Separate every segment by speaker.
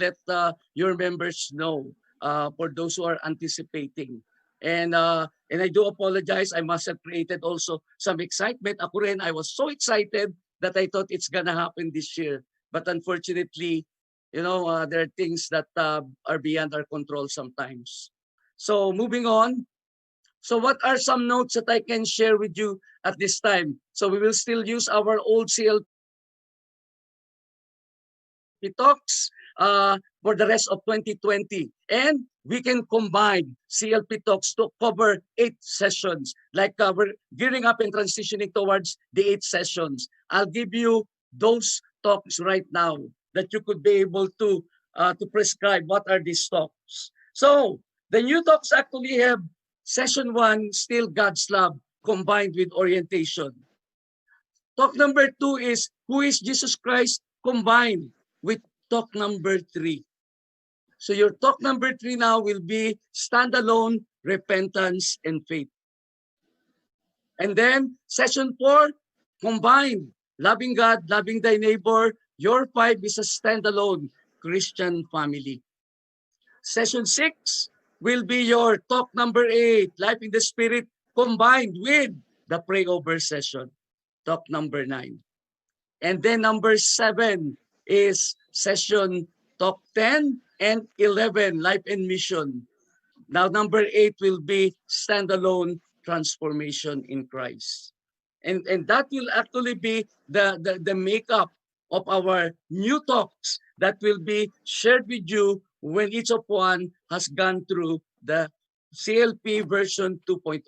Speaker 1: let your members know for those who are anticipating. And I do apologize. I must have created also some excitement. Ako rin, I was so excited that I thought it's gonna happen this year. But unfortunately, there are things that are beyond our control sometimes. So moving on. So what are some notes that I can share with you at this time? So we will still use our old CLP talks for the rest of 2020. And we can combine CLP talks to cover 8 sessions. Like we're gearing up and transitioning towards the 8 sessions. I'll give you those talks right now that you could be able to prescribe what are these talks. So the new talks actually have session 1, Still God's Love, combined with orientation. Talk number 2 is Who is Jesus Christ, combined with talk number 3. So your talk number 3 now will be standalone, repentance, and faith. And then session 4, combined, loving God, loving thy neighbor. Your 5 is a standalone Christian family. Session 6 will be your talk number 8, life in the spirit, combined with the pray over session, talk number 9. And then number 7 is session talk 10 and 11, life and mission. Now number 8 will be standalone transformation in Christ. And that will actually be the makeup of our new talks that will be shared with you when each of one has gone through the CLP version 2.0,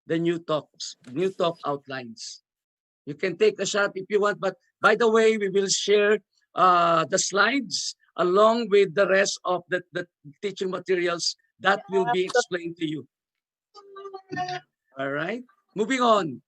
Speaker 1: the new talks, new talk outlines. You can take a shot if you want, but by the way, we will share the slides along with the rest of the teaching materials that will be explained to you. All right, moving on.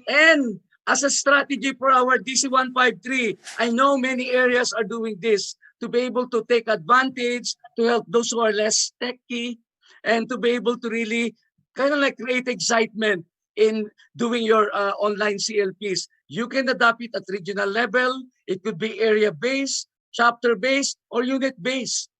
Speaker 1: And as a strategy for our DC-153, I know many areas are doing this to be able to take advantage, to help those who are less techy, and to be able to really kind of like create excitement in doing your online CLPs. You can adopt it at regional level. It could be area-based, chapter-based, or unit-based.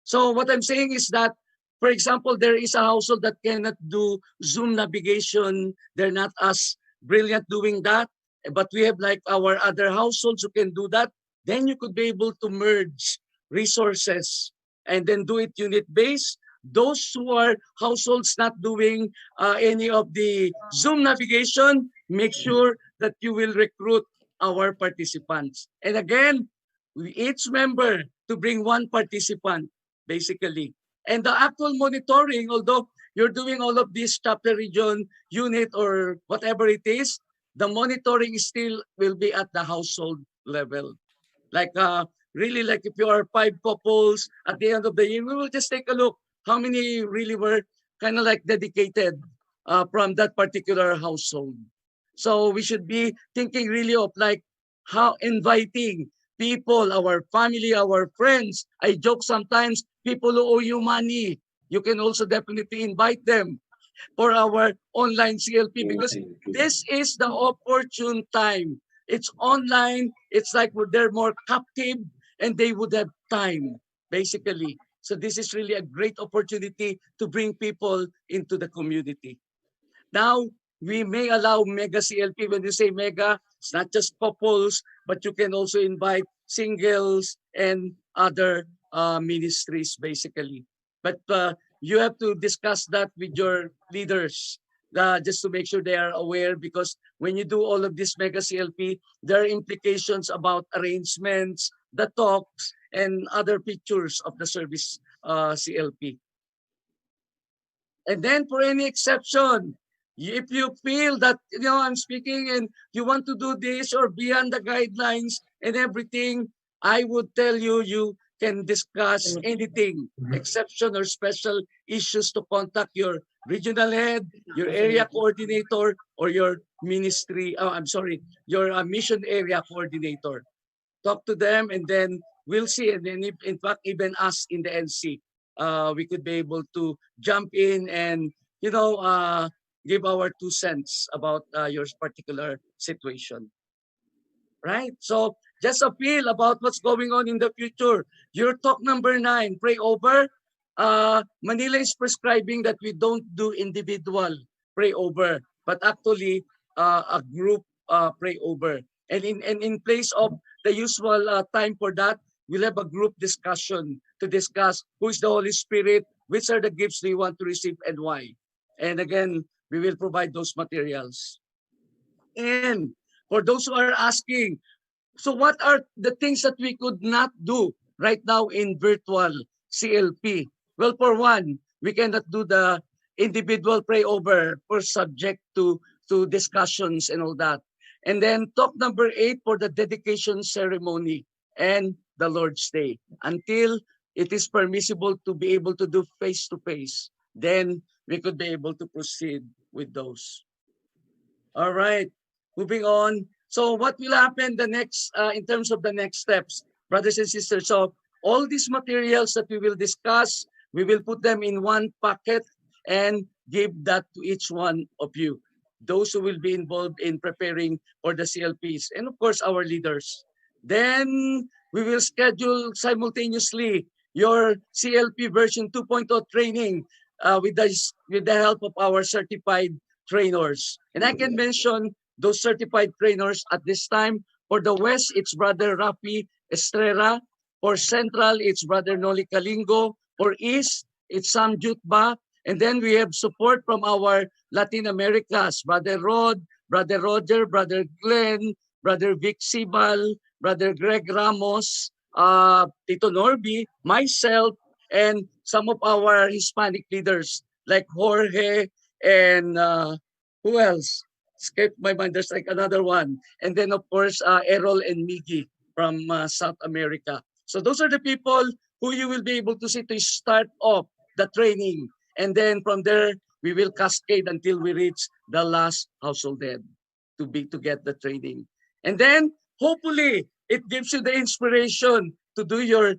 Speaker 1: So what I'm saying is that, for example, there is a household that cannot do Zoom navigation. They're not as brilliant doing that, but we have like our other households who can do that. Then you could be able to merge resources and then do it unit-based. Those who are households not doing any of the Zoom navigation, make sure that you will recruit our participants. And again, we each member to bring one participant, basically. And the actual monitoring, although you're doing all of this chapter region, unit, or whatever it is, the monitoring still will be at the household level. Like really, like if you are 5 couples, at the end of the year, we will just take a look how many really were kind of like dedicated from that particular household. So we should be thinking really of like how inviting people, our family, our friends. I joke sometimes, people who owe you money, you can also definitely invite them for our online CLP because this is the opportune time. It's online. It's like they're more captive and they would have time, basically. So this is really a great opportunity to bring people into the community. Now, we may allow mega CLP. When you say mega, it's not just couples, but you can also invite singles and other ministries, basically. But you have to discuss that with your leaders just to make sure they are aware, because when you do all of this mega CLP, there are implications about arrangements, the talks, and other features of the service CLP. And then for any exception, if you feel that, I'm speaking and you want to do this or beyond the guidelines and everything, I would tell you, you can discuss anything, exception or special issues, to contact your regional head, your area coordinator, or your ministry, your mission area coordinator. Talk to them and then we'll see. And then in fact, even us in the NC, we could be able to jump in and, give our 2 cents about your particular situation. Right? So just a feel about what's going on in the future. Your talk number 9, pray over. Manila is prescribing that we don't do individual pray over, but actually a group pray over. And in place of the usual time for that, we'll have a group discussion to discuss who is the Holy Spirit, which are the gifts they want to receive, and why. And again, we will provide those materials. And for those who are asking, so what are the things that we could not do right now in virtual CLP? Well, for one, we cannot do the individual pray over for subject to discussions and all that. And then talk number 8 for the dedication ceremony and the Lord's Day. Until it is permissible to be able to do face-to-face, then we could be able to proceed with those. All right, moving on. So what will happen the next in terms of the next steps, brothers and sisters? So all these materials that we will discuss, we will put them in one packet and give that to each one of you. Those who will be involved in preparing for the CLPs, and of course our leaders. Then we will schedule simultaneously your CLP version 2.0 training with the help of our certified trainers. And I can mention those certified trainers at this time. For the West, it's Brother Rafi Estrella. For Central, it's Brother Noli Kalingo. For East, it's Sam Jutba. And then we have support from our Latin Americas, Brother Rod, Brother Roger, Brother Glenn, Brother Vic Sibal, Brother Greg Ramos, Tito Norby, myself, and some of our Hispanic leaders like Jorge and who else? Escaped my mind. There's like another one. And then, of course, Errol and Miggy from South America. So those are the people who you will be able to see to start off the training. And then from there, we will cascade until we reach the last household head to get the training. And then, hopefully, it gives you the inspiration to do your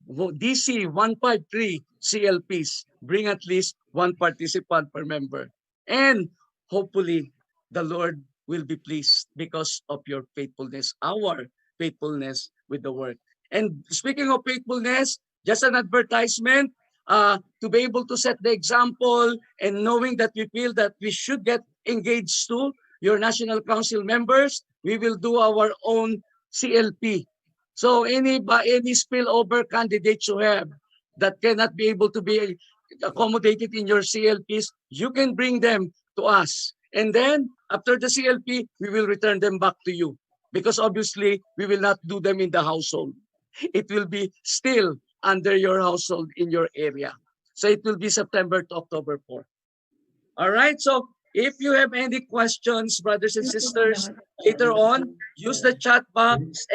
Speaker 1: DC 153 CLPs. Bring at least one participant per member. And hopefully, the Lord will be pleased because of your faithfulness, our faithfulness with the work. And speaking of faithfulness, just an advertisement to be able to set the example and knowing that we feel that we should get engaged to your National Council members, we will do our own CLP. So any spillover candidates you have that cannot be able to be accommodated in your CLPs, you can bring them to us. And then after the CLP, we will return them back to you because obviously we will not do them in the household. It will be still under your household in your area. So it will be September to October 4th. All right. So if you have any questions, brothers and sisters, later on, use the chat box.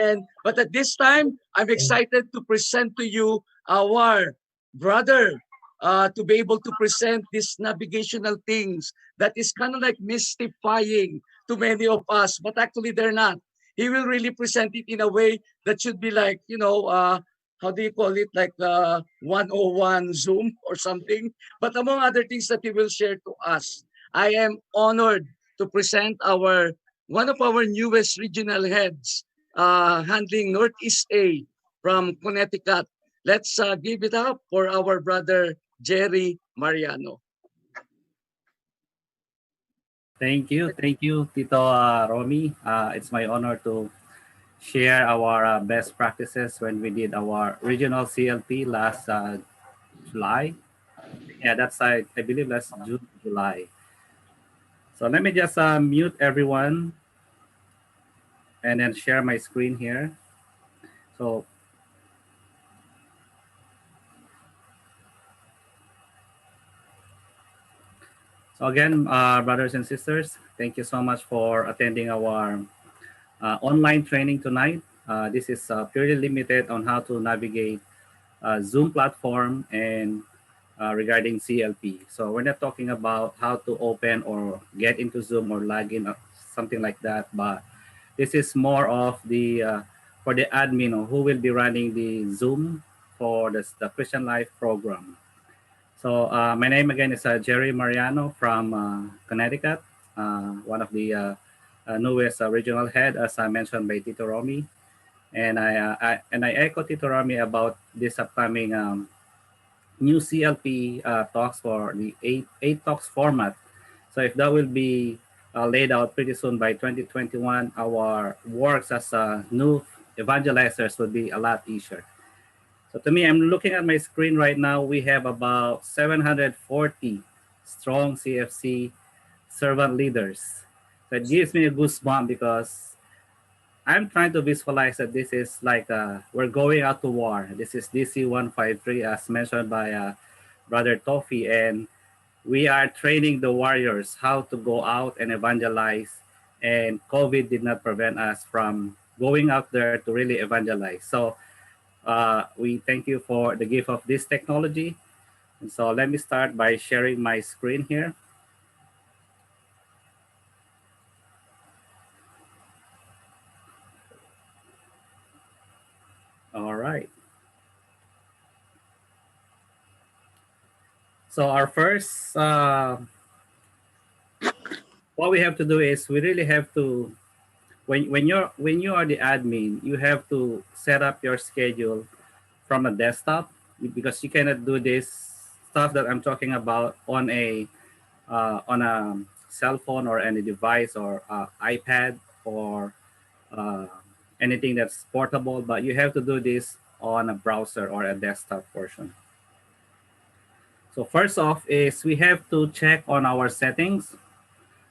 Speaker 1: But at this time, I'm excited to present to you our brother to be able to present these navigational things that is kind of like mystifying to many of us, but actually they're not. He will really present it in a way that should be like, how do you call it, like 101 Zoom or something. But among other things that he will share to us, I am honored to present one of our newest regional heads handling Northeast A from Connecticut. Let's give it up for our brother Jerry Mariano.
Speaker 2: Thank you, Tito Romy. It's my honor to share our best practices when we did our regional CLP last July. Yeah, that's I believe last June, July. So let me just mute everyone and then share my screen here. So again, brothers and sisters, thank you so much for attending our online training tonight. This is purely limited on how to navigate Zoom platform and regarding CLP. So we're not talking about how to open or get into Zoom or log in, something like that, but this is more of the for the admin who will be running the Zoom for the Christian Life program. So my name again is Jerry Mariano from Connecticut, one of the newest regional head, as I mentioned by Tito Romy. And I echo Tito Rami about this upcoming new CLP talks for the eight talks format. So if that will be laid out pretty soon by 2021, our works as new evangelizers will be a lot easier. So to me, I'm looking at my screen right now. We have about 740 strong CFC servant leaders. So it gives me a goosebump because I'm trying to visualize that this is like we're going out to war. This is DC 153 as mentioned by Brother Tofi, and we are training the warriors how to go out and evangelize. And COVID did not prevent us from going out there to really evangelize. So we thank you for the gift of this technology. And so let me start by sharing my screen here. All right. So our first, what we have to do is we really have to when you are the admin, you have to set up your schedule from a desktop because you cannot do this stuff that I'm talking about on a cell phone or any device or iPad or uh, anything that's portable. But you have to do this on a browser or a desktop version. So first off is we have to check on our settings.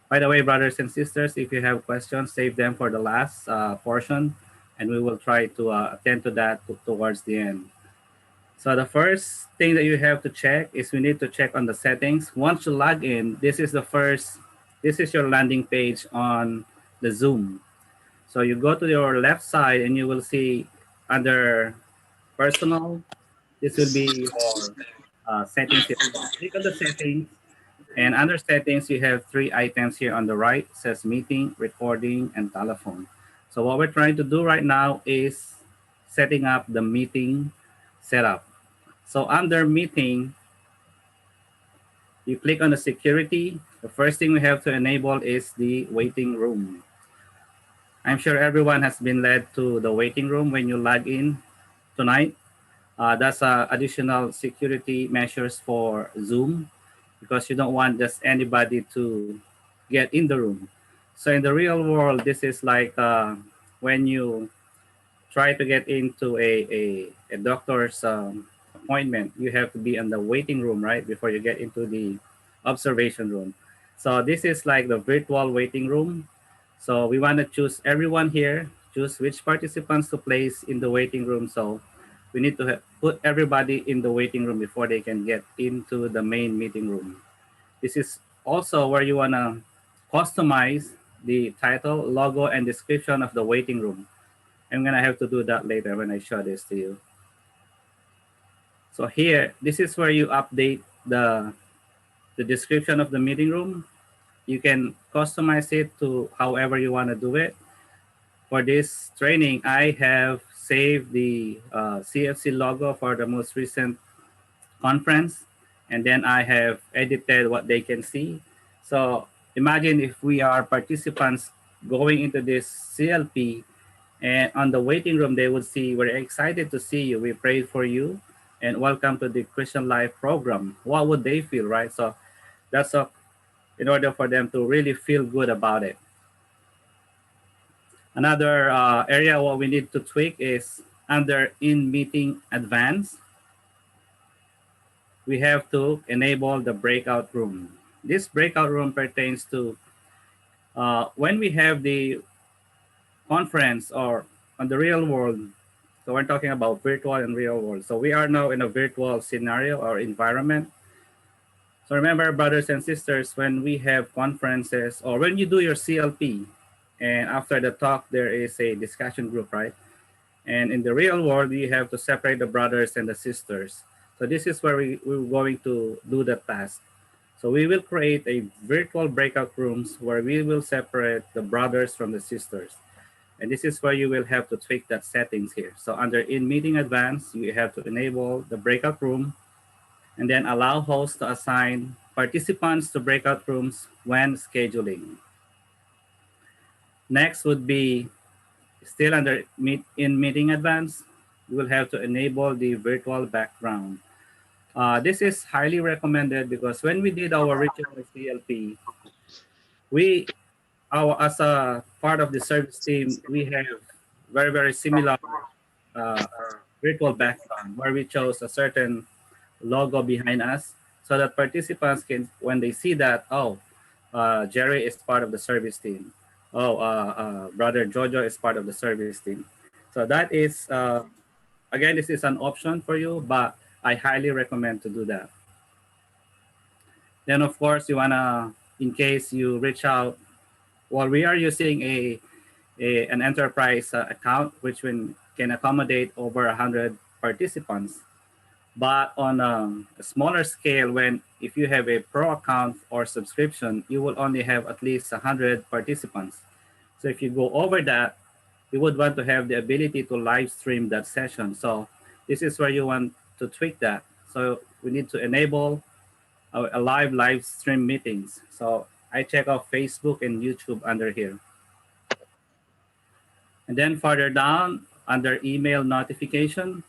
Speaker 2: By the way, brothers and sisters, if you have questions, save them for the last portion, and we will try to attend to that towards the end. So the first thing that you have to check is we need to check on the settings. Once you log in, this is your landing page on the Zoom. So you go to your left side and you will see under personal, this will be your settings here. Click on the settings. And under settings, you have three items here on the right. It says meeting, recording, and telephone. So what we're trying to do right now is setting up the meeting setup. So under meeting, you click on the security. The first thing we have to enable is the waiting room. I'm sure everyone has been led to the waiting room when you log in tonight. That's additional security measures for Zoom because you don't want just anybody to get in the room. So in the real world, this is like when you try to get into a doctor's appointment, you have to be in the waiting room, right, before you get into the observation room. So this is like the virtual waiting room. So we want to choose everyone here, choose which participants to place in the waiting room. So we need to put everybody in the waiting room before they can get into the main meeting room. This is also where you want to customize the title, logo, and description of the waiting room. I'm gonna have to do that later when I show this to you. So here, this is where you update the description of the meeting room. You can customize it to however you want to do it. For this training, I have saved the CFC logo for the most recent conference, and then I have edited what they can see. So imagine if we are participants going into this CLP, and on the waiting room, they would see, we're excited to see you. We prayed for you and welcome to the Christian Life program. What would they feel, right? So that's in order for them to really feel good about it. Another area what we need to tweak is under in meeting advance, we have to enable the breakout room. This breakout room pertains to when we have the conference or on the real world. So we're talking about virtual and real world. So we are now in a virtual scenario or environment. So remember, brothers and sisters, when we have conferences or when you do your CLP, and after the talk, there is a discussion group, right? And in the real world, you have to separate the brothers and the sisters. So this is where we're going to do the task. So we will create a virtual breakout rooms where we will separate the brothers from the sisters. And this is where you will have to tweak that settings here. So under in meeting advance, you have to enable the breakout room and then allow hosts to assign participants to breakout rooms when scheduling. Next would be Still under in meeting advance, you will have to enable the virtual background. This is highly recommended because when we did our original CLP, we as a part of the service team, we have very similar uh, virtual background where we chose a certain logo behind us so that participants can, when they see that, oh, Jerry is part of the service team. Oh, brother Jojo is part of the service team. So that is, again, this is an option for you, but I highly recommend to do that. Then, of course, you wanna, in case you reach out, well, we are using an enterprise account which can accommodate over 100 participants. But on a smaller scale, when if you have a pro account or subscription, you will only have at least 100 participants. So if you go over that, you would want to have the ability to live stream that session. So this is where you want to tweak that. So we need to enable a live stream meetings. So I check out Facebook and YouTube under here. And then further down under email notification.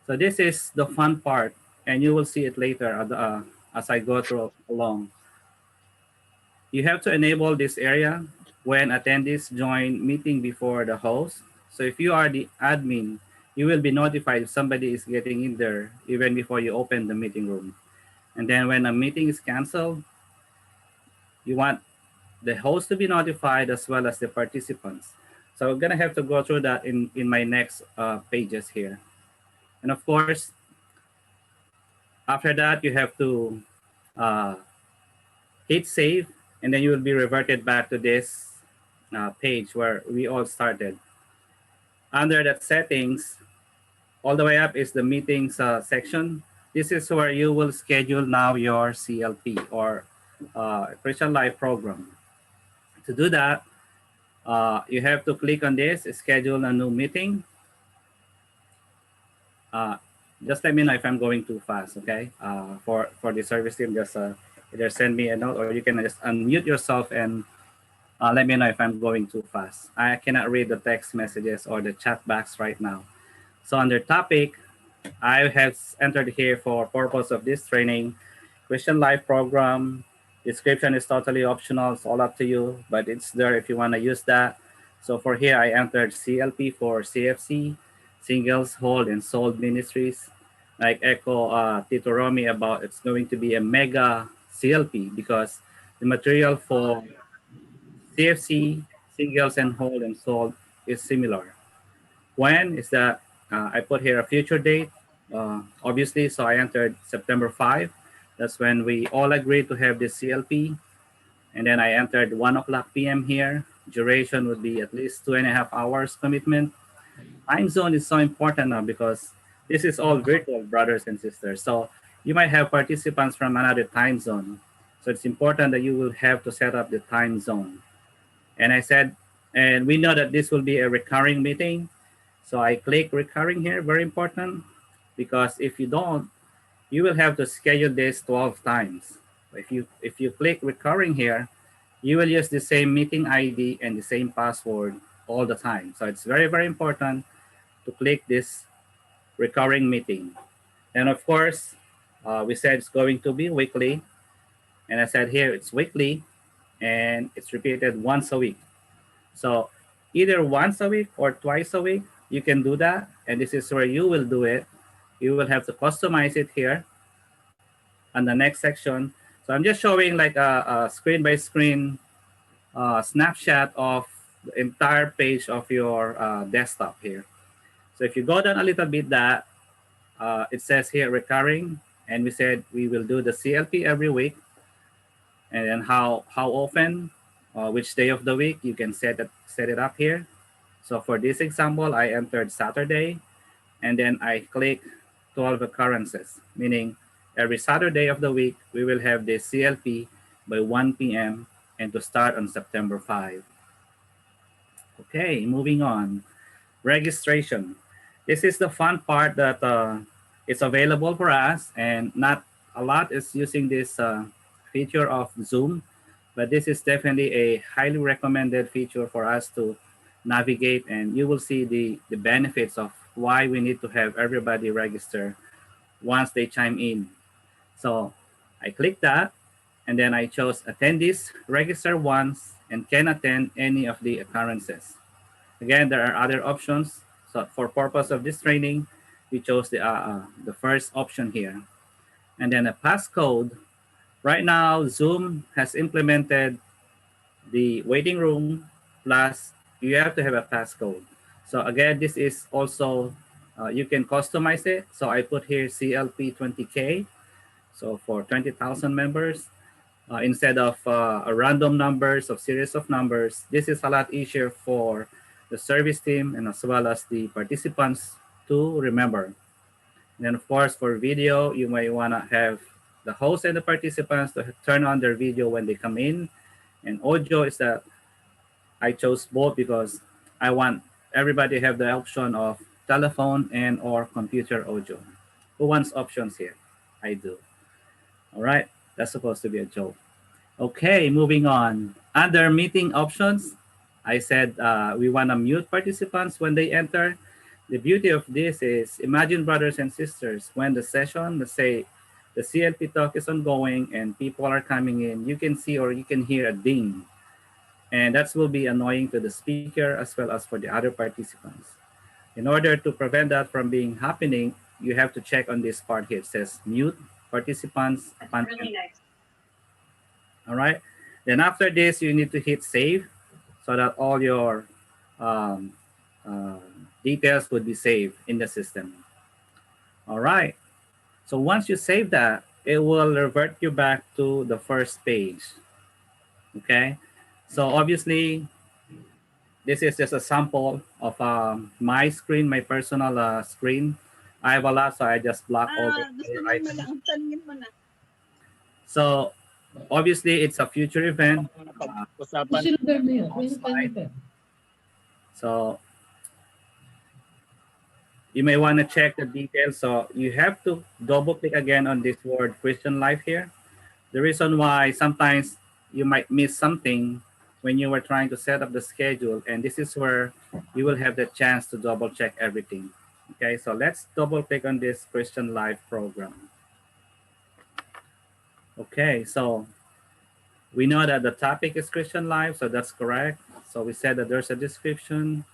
Speaker 2: So this is the fun part, and you will see it later as I go through along. You have to enable this area when attendees join meeting before the host. So if you are the admin, you will be notified if somebody is getting in there even before you open the meeting room. And then when a meeting is canceled, you want the host to be notified as well as the participants. So I'm gonna have to go through that in my next pages here. And of course, after that, you have to uh, hit save, and then you will be reverted back to this page where we all started. Under that settings, all the way up is the meetings section. This is where you will schedule now your CLP or Christian Life program. To do that, you have to click on this, schedule a new meeting. Just let me know if I'm going too fast, okay? For the service team, just either send me a note or you can just unmute yourself and let me know if I'm going too fast. I cannot read the text messages or the chat box right now. So under topic, I have entered here for purpose of this training, Christian Life program. Description is totally optional. It's all up to you, but it's there if you want to use that. So for here, I entered CLP for CFC, Singles, Hold, and Sold Ministries. Like Echo Tito Romy about it's going to be a mega CLP because the material for CFC, Singles, and Hold, and Sold is similar. When is that? I put here a future date, obviously, so I entered September 5. That's when we all agreed to have this CLP. And then I entered 1 o'clock p.m. here. Duration would be at least 2.5 hours commitment. Time zone is so important now because this is all virtual, brothers and sisters. So you might have participants from another time zone. So it's important that you will have to set up the time zone. And I said, and we know that this will be a recurring meeting. So I click recurring here, very important, because if you don't, you will have to schedule this 12 times. If you click recurring here, you will use the same meeting ID and the same password all the time. So it's very important to click this recurring meeting. And of course, we said it's going to be weekly. And I said here it's weekly and it's repeated once a week. So either once a week or twice a week, you can do that. And this is where you will do it. You will have to customize it here on the next section. So I'm just showing like a screen by screen snapshot of the entire page of your desktop here. So if you go down a little bit, that it says here recurring, and we said we will do the CLP every week, and then how often, which day of the week you can set it up here. So for this example, I entered Saturday, and then I click 12 occurrences, meaning every Saturday of the week we will have this CLP by 1 p.m. and to start on September 5. Okay, moving on. Registration. This is the fun part that is available for us, and not a lot is using this feature of Zoom, but this is definitely a highly recommended feature for us to navigate, and you will see the benefits of why we need to have everybody register once they chime in. So I click that, and then I chose attendees register once and can attend any of the occurrences. Again, there are other options. So for purpose of this training, we chose the first option here. And then a passcode. Right now, Zoom has implemented the waiting room plus you have to have a passcode. So again, this is also, you can customize it. So I put here CLP 20K. So for 20,000 members, instead of a random numbers of series of numbers, this is a lot easier for the service team and as well as the participants to remember. And then of course for video, you may want to have the host and the participants to turn on their video when they come in. And audio is that I chose both because I want everybody to have the option of telephone and or computer audio. Who wants options here? I do. All right, that's supposed to be a joke. Okay, moving on. Under meeting options, I said we want to mute participants when they enter. The beauty of this is, imagine brothers and sisters, when the session, let's say the CLP talk is ongoing and people are coming in, you can see or you can hear a ding. And that will be annoying to the speaker as well as for the other participants. In order to prevent that from being happening, you have to check on this part here. It says mute participants upon
Speaker 3: Really nice.
Speaker 2: all right. Then after this, you need to hit save so that all your um, details would be saved in the system. All right. So once you save that, it will revert you back to the first page. Okay. So obviously, this is just a sample of my screen, my personal screen. I have a lot, so I just block all the other items. So obviously, it's a future event.
Speaker 1: Usapan.
Speaker 2: Slide. So you may want to check the details. So you have to double click again on this word Christian life here. The reason why sometimes you might miss something when you were trying to set up the schedule, and this is where you will have the chance to double check everything. Okay, so let's double click on this Christian life program. Okay, so we know that the topic is Christian life, so that's correct. So we said that there's a description.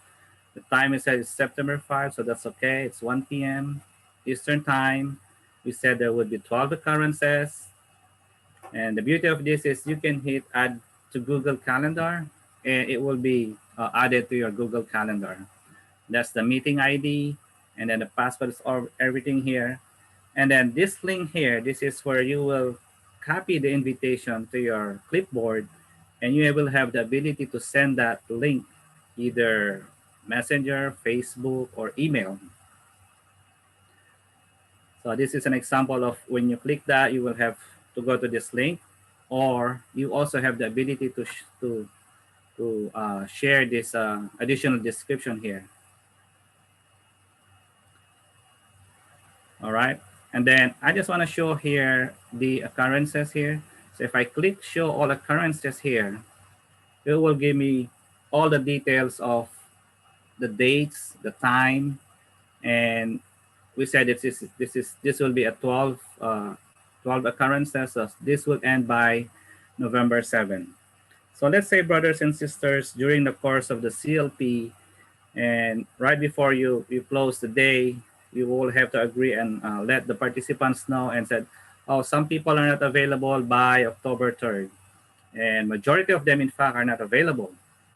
Speaker 2: The time is said is September 5, so that's okay. It's 1 p.m. Eastern time. We said there would be 12 occurrences. And the beauty of this is you can hit add to Google Calendar and it will be added to your Google Calendar. That's the meeting ID and then the password is all, everything here. And then this link here, this is where you will copy the invitation to your clipboard and you will have the ability to send that link either Messenger, Facebook, or email. So this is an example of when you click that, you will have to go to this link, or you also have the ability to share this additional description here. All right, and then I just want to show here the occurrences here. So if I click show all occurrences here, it will give me all the details of the dates, the time, and we said this will be a 12 occurrences. So this will end by November 7. So let's say brothers and sisters during the course of the CLP and right before you close the day, you will have to agree and let the participants know and said, oh, some people are not available by October 3rd. And majority of them, in fact, are not available.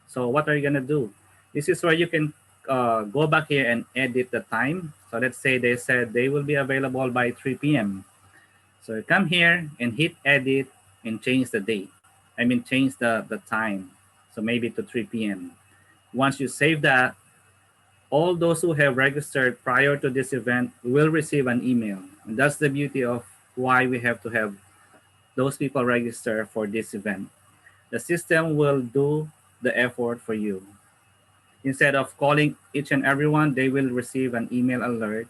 Speaker 2: So what are you going to do? This is where you can go back here and edit the time. So let's say they said they will be available by 3 p.m. So you come here and hit edit and change the date. I mean, change the time. So maybe to 3 p.m. Once you save that, all those who have registered prior to this event will receive an email. And that's the beauty of why we have to have those people register for this event. The system will do the effort for you. Instead of calling each and everyone, they will receive an email alert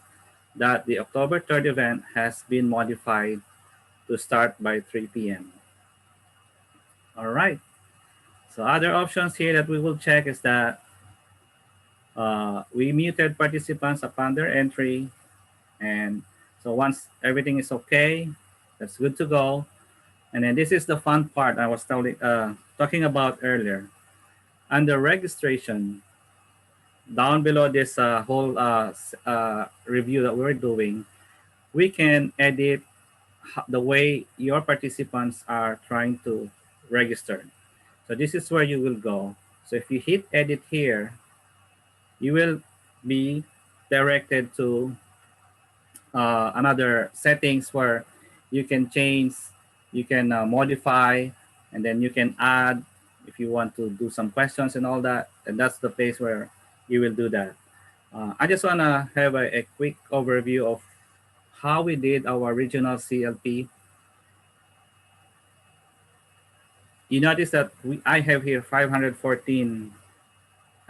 Speaker 2: that the October 3rd event has been modified to start by 3 p.m. All right. So other options here that we will check is that We muted participants upon their entry, and so once everything is okay, that's good to go. And then this is the fun part I was talking about earlier. Under registration, down below this whole review that we're doing, we can edit the way your participants are trying to register. So this is where you will go. So if you hit edit here, you will be directed to another settings where you can change, you can modify, and then you can add if you want to do some questions and all that. And that's the place where you will do that. I just want to have a quick overview of how we did our original CLP. You notice that I have here 514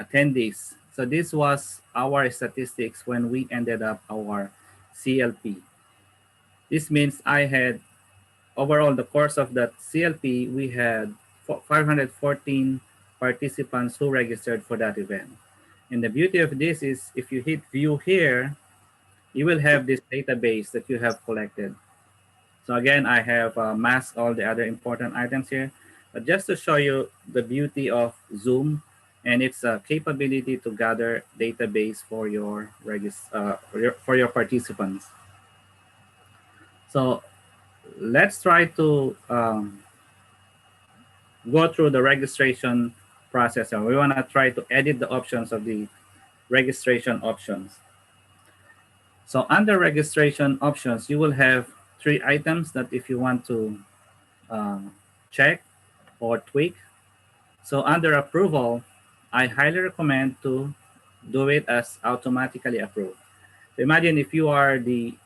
Speaker 2: attendees. So this was our statistics when we ended up our CLP. This means I had overall the course of that CLP, we had 514 participants who registered for that event. And the beauty of this is if you hit view here, you will have this database that you have collected. So again, I have masked all the other important items here, but just to show you the beauty of Zoom and its capability to gather database for your, for your participants. So let's try to go through the registration process. And we want to try to edit the options of the registration options. So under registration options, you will have 3 items that if you want to uh, check or tweak. So under approval, I highly recommend to do it as automatically approved. So imagine if you are the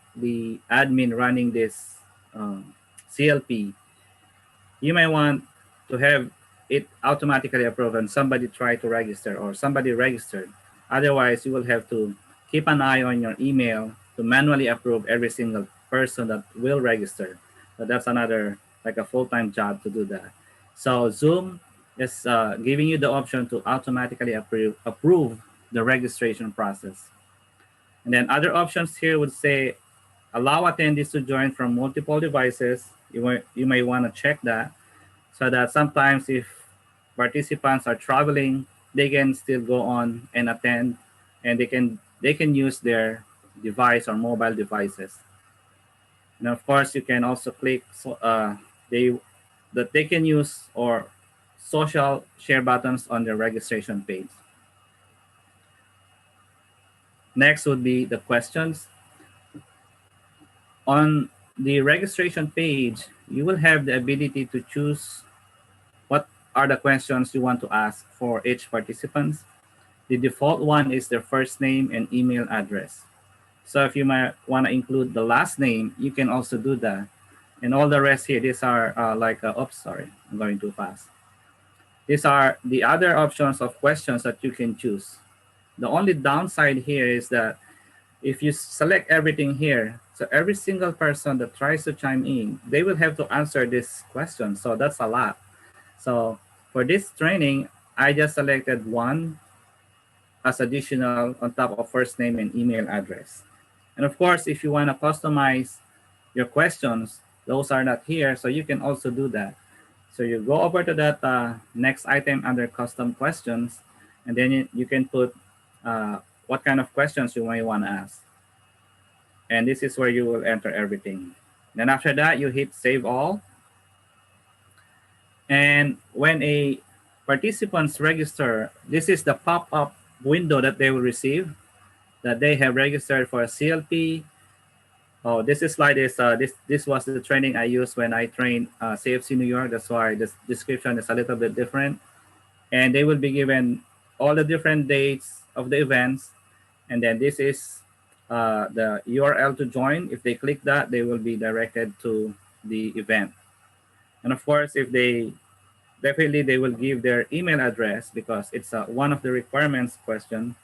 Speaker 2: admin running this CLP, you may want to have it automatically approved and somebody try to register or somebody registered. Otherwise, you will have to keep an eye on your email to manually approve every single person that will register. So that's another like a full-time job to do that. So Zoom is giving you the option to automatically approve the registration process. And then other options here would say allow attendees to join from multiple devices. You may want to check that so that sometimes if participants are traveling, they can still go on and attend, and they can use their device or mobile devices. And of course, you can also click they that they can use or social share buttons on their registration page. Next would be the questions. On the registration page, you will have the ability to choose what are the questions you want to ask for each participant. The default one is their first name and email address. So if you might want to include the last name, you can also do that. And all the rest here, these are oops, sorry, I'm going too fast. These are the other options of questions that you can choose. The only downside here is that if you select everything here, so every single person that tries to chime in, they will have to answer this question. So that's a lot. So for this training, I just selected one as additional on top of first name and email address. And of course, if you want to customize your questions, those are not here, so you can also do that. So you go over to that next item under custom questions, and then you can put what kind of questions you might want to ask. And this is where you will enter everything. Then after that, you hit save all. And when a participants register, this is the pop-up window that they will receive, that they have registered for a CLP. Oh, this is slide is this was the training I used when I trained CFC New York. That's why this description is a little bit different. And they will be given all the different dates of the events. And then this is the URL to join. If they click that, they will be directed to the event. And of course, if they definitely they will give their email address because it's one of the requirements question.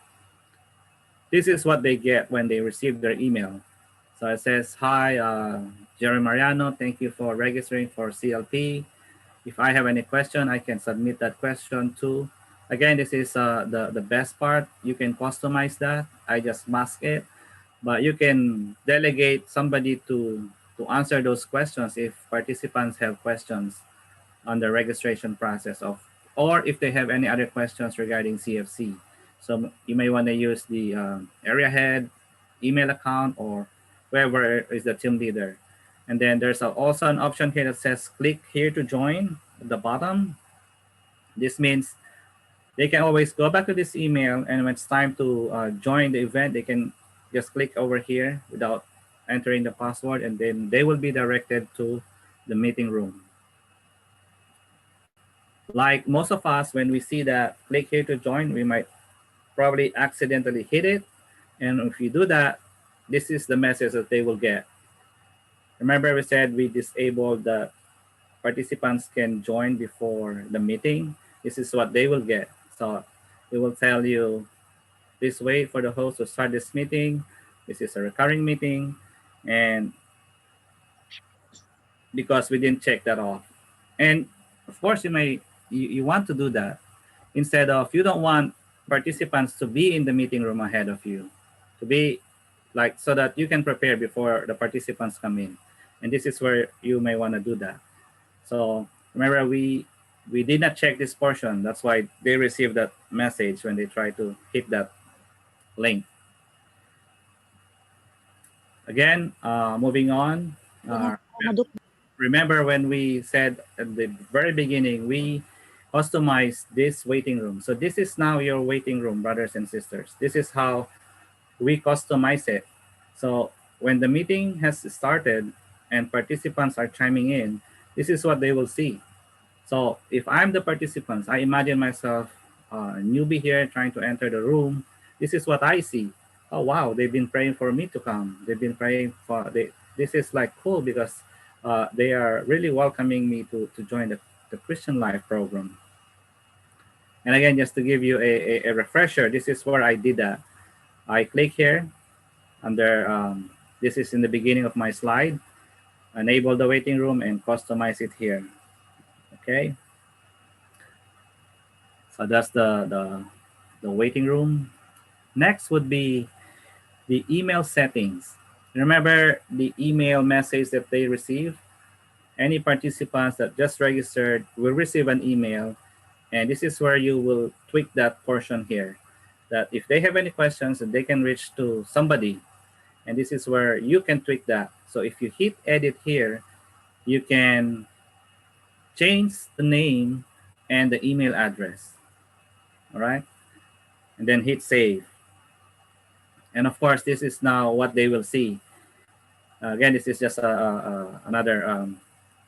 Speaker 2: This is what they get when they receive their email. So it says, hi, Jerry Mariano, thank you for registering for CLP. If I have any question, I can submit that question to Again, this is the best part. You can customize that. I just mask it, but you can delegate somebody to answer those questions if participants have questions on the registration process of, or if they have any other questions regarding CFC. So you may want to use the area head, email account, or whoever is the team leader. And then there's also an option here that says click here to join at the bottom. This means they can always go back to this email, and when it's time to join the event, they can just click over here without entering the password, and then they will be directed to the meeting room. Like most of us, when we see that click here to join, we might probably accidentally hit it. And if you do that, this is the message that they will get. Remember, we said we disabled the participants can join before the meeting. This is what they will get. So it will tell you, please wait for the host to start this meeting. This is a recurring meeting. And because we didn't check that off. And of course, you want to do that instead of, you don't want participants to be in the meeting room ahead of you, to be like, so that you can prepare before the participants come in. And this is where you may want to do that. So remember, we did not check this portion. That's why they received that message when they try to hit that link. Again, moving on. Remember when we said at the very beginning, we customized this waiting room. So this is now your waiting room, brothers and sisters. This is how we customize it. So when the meeting has started and participants are chiming in, this is what they will see. So if I'm the participants, I imagine myself a newbie here trying to enter the room. This is what I see. Oh wow, they've been praying for me to come. They've been praying for they. This is like cool because they are really welcoming me to join the Christian Life program. And again, just to give you a refresher, this is where I did that. I click here under, this is in the beginning of my slide, enable the waiting room and customize it here. Okay. So that's the waiting room. Next would be the email settings. Remember the email message that they receive? Any participants that just registered will receive an email, and this is where you will tweak that portion here, that if they have any questions, they can reach to somebody, and this is where you can tweak that. So if you hit edit here, you can change the name and the email address. All right, and then hit save. And of course, this is now what they will see. Again, this is just another,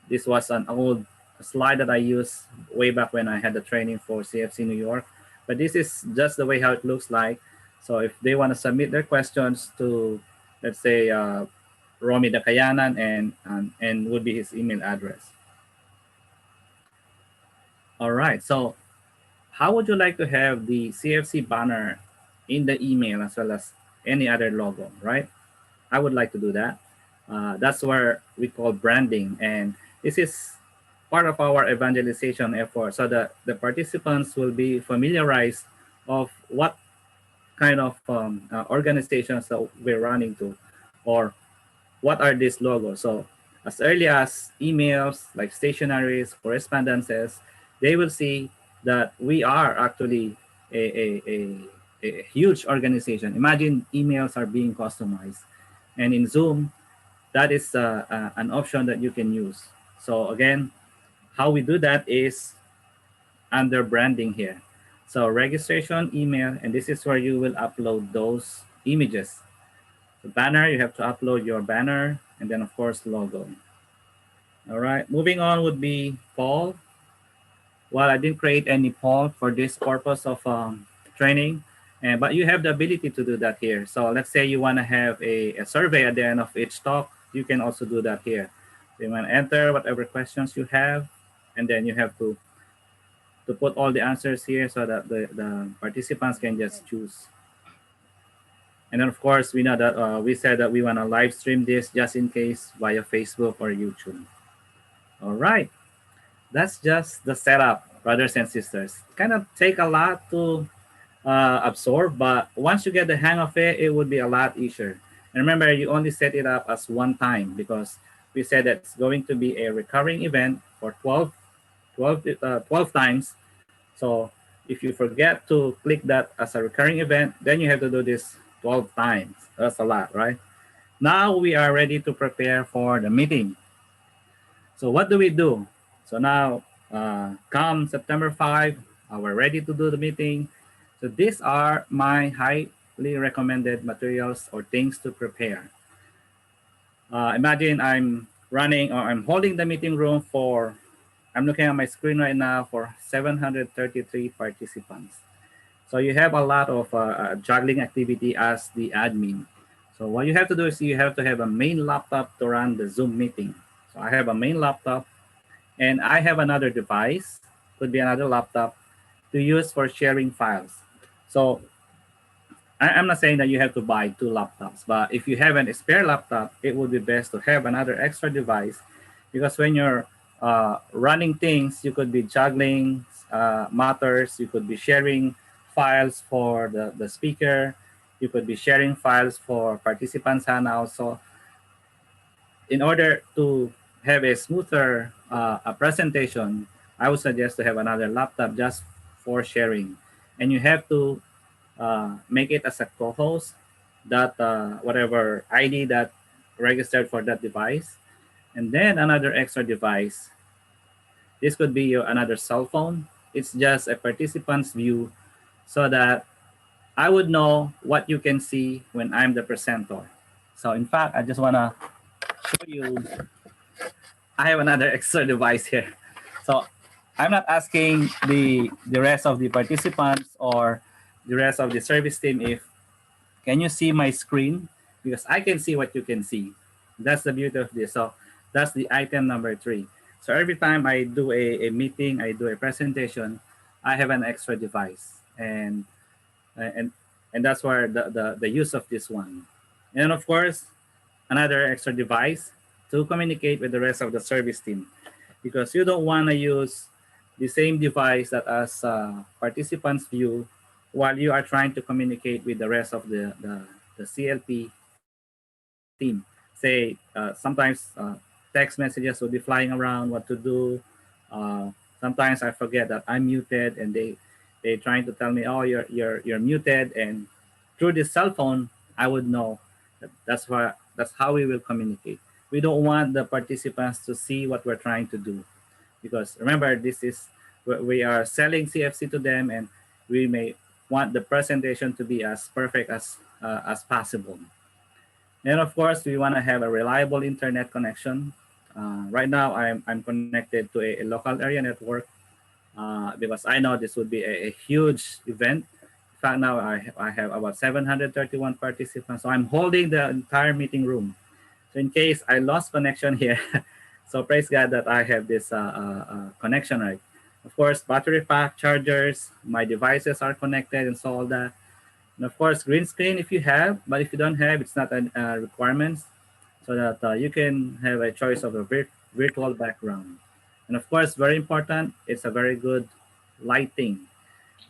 Speaker 2: this was an old slide that I used way back when I had the training for CFC New York. But this is just the way how it looks like. So if they want to submit their questions to, let's say, Romy Dakayanan, and would be his email address. All right, so how would you like to have the CFC banner in the email as well as any other logo, right? I would like to do that. That's where we call branding, and this is part of our evangelization effort, so that the participants will be familiarized of what kind of organizations that we're running to, or what are these logos. So as early as emails, like stationaries, correspondences, they will see that we are actually a huge organization. Imagine emails are being customized. And in Zoom, that is an option that you can use. So again, how we do that is under branding here. So registration, email, and this is where you will upload those images. The banner, you have to upload your banner, and then of course logo. All right, moving on would be poll. Well, I didn't create any poll for this purpose of training, but you have the ability to do that here. So let's say you want to have a survey at the end of each talk, you can also do that here. You want to enter whatever questions you have, and then you have to put all the answers here so that the participants can just choose. And then of course, we know that we said that we want to live stream this just in case via Facebook or YouTube. All right, that's just the setup. brothers and sisters. Kind of take a lot to absorb, but once you get the hang of it, it would be a lot easier. And remember, you only set it up as one time because we said that it's going to be a recurring event for 12 times. So if you forget to click that as a recurring event, then you have to do this 12 times. That's a lot, right? Now we are ready to prepare for the meeting. So what do we do? So now, come September 5, we're ready to do the meeting. So these are my highly recommended materials or things to prepare. Imagine I'm running or I'm holding the meeting room for, I'm looking at my screen right now for 733 participants. So you have a lot of juggling activity as the admin. So what you have to do is you have to have a main laptop to run the Zoom meeting. So I have a main laptop and I have another device, could be another laptop, to use for sharing files. So I'm not saying that you have to buy two laptops, but if you have an spare laptop, it would be best to have another extra device because when you're running things, you could be juggling matters, you could be sharing files for the speaker, you could be sharing files for participants and also in order to have a smoother a presentation, I would suggest to have another laptop just for sharing. And you have to make it as a co-host that whatever ID that registered for that device. And then another extra device. This could be your another cell phone. It's just a participant's view so that I would know what you can see when I'm the presenter. So in fact, I just want to show you I have another extra device here. So I'm not asking the rest of the participants or the rest of the service team if can you see my screen because I can see what you can see. That's the beauty of this. So that's the item number 3. So every time I do a meeting, I do a presentation, I have an extra device and and that's where the use of this one. And of course, another extra device to communicate with the rest of the service team because you don't want to use the same device that as participants view while you are trying to communicate with the rest of the CLP team. Say sometimes text messages will be flying around what to do. Sometimes I forget that I'm muted and they trying to tell me, oh, you're muted, and through this cell phone I would know that's how we will communicate. We don't want the participants to see what we're trying to do because remember this is we are selling CFC to them and we may want the presentation to be as perfect as possible. And of course, we want to have a reliable internet connection. Right now, I'm connected to a local area network because I know this would be a huge event. In fact, now I have about 731 participants. So I'm holding the entire meeting room. So in case I lost connection here, so praise God that I have this connection, right? Of course, battery pack, chargers, my devices are connected and so all that. And of course, green screen if you have, but if you don't have, it's not a requirement so that you can have a choice of a virtual background. And of course, very important, it's a very good lighting.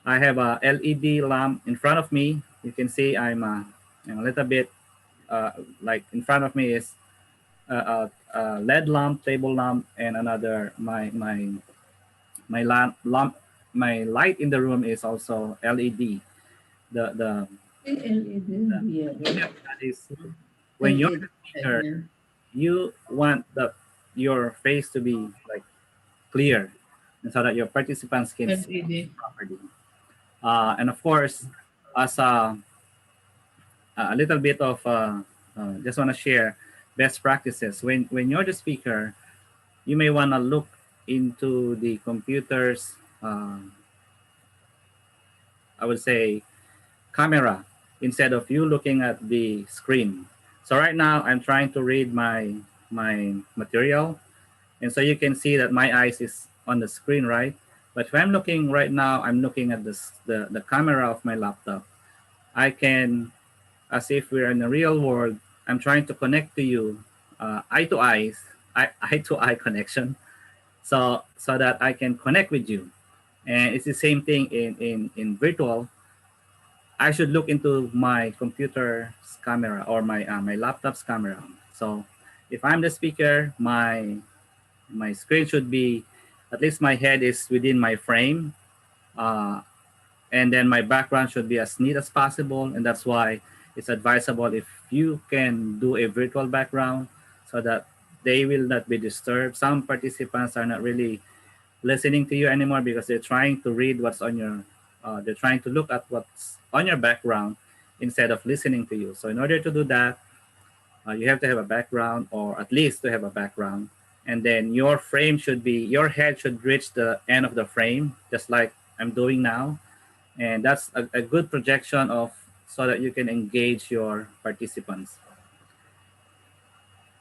Speaker 2: I have a LED lamp in front of me. You can see I'm a little bit like in front of me is a LED lamp, table lamp, and another my lamp my light in the room is also LED. The
Speaker 3: LED.
Speaker 2: that is when you're the speaker,
Speaker 3: Yeah.
Speaker 2: you want your face to be like clear, and so that your participants can see
Speaker 3: LED.
Speaker 2: properly. And of course, as a little bit of just want to share best practices. When you're the speaker, you may want to look into the computer's, I would say, camera instead of you looking at the screen. So right now, I'm trying to read my material, and so you can see that my eyes is on the screen, right? But if I'm looking right now, I'm looking at the camera of my laptop. I can, as if we're in the real world, I'm trying to connect to you, eye to eyes, eye to eye connection, so that I can connect with you. And it's the same thing in virtual. I should look into my computer's camera or my laptop's camera. So if I'm the speaker, my screen should be, at least my head is within my frame, uh, and then my background should be as neat as possible. And that's why it's advisable if you can do a virtual background so that they will not be disturbed. Some participants are not really listening to you anymore because they're trying to read what's on your, they're trying to look at what's on your background instead of listening to you. So in order to do that, you have to have a background, or at least to have a background. And then your frame should be, your head should reach the end of the frame, just like I'm doing now. And that's a good projection of, so that you can engage your participants.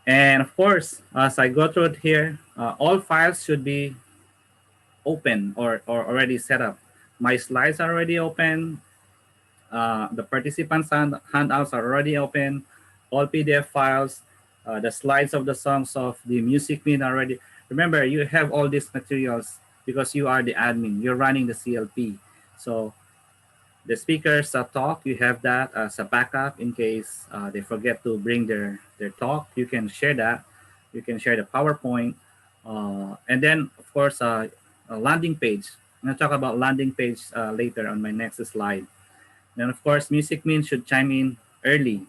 Speaker 2: And of course, as I go through it here, all files should be open or already set up. My slides are already open. The participants' handouts are already open. All PDF files, the slides of the songs of the music mean already. Remember, you have all these materials because you are the admin. You're running the CLP. So the speakers talk, you have that as a backup in case they forget to bring their talk. You can share that. You can share the PowerPoint. And then, of course, a landing page. I'm going to talk about landing page later on my next slide. Then, of course, music means should chime in early.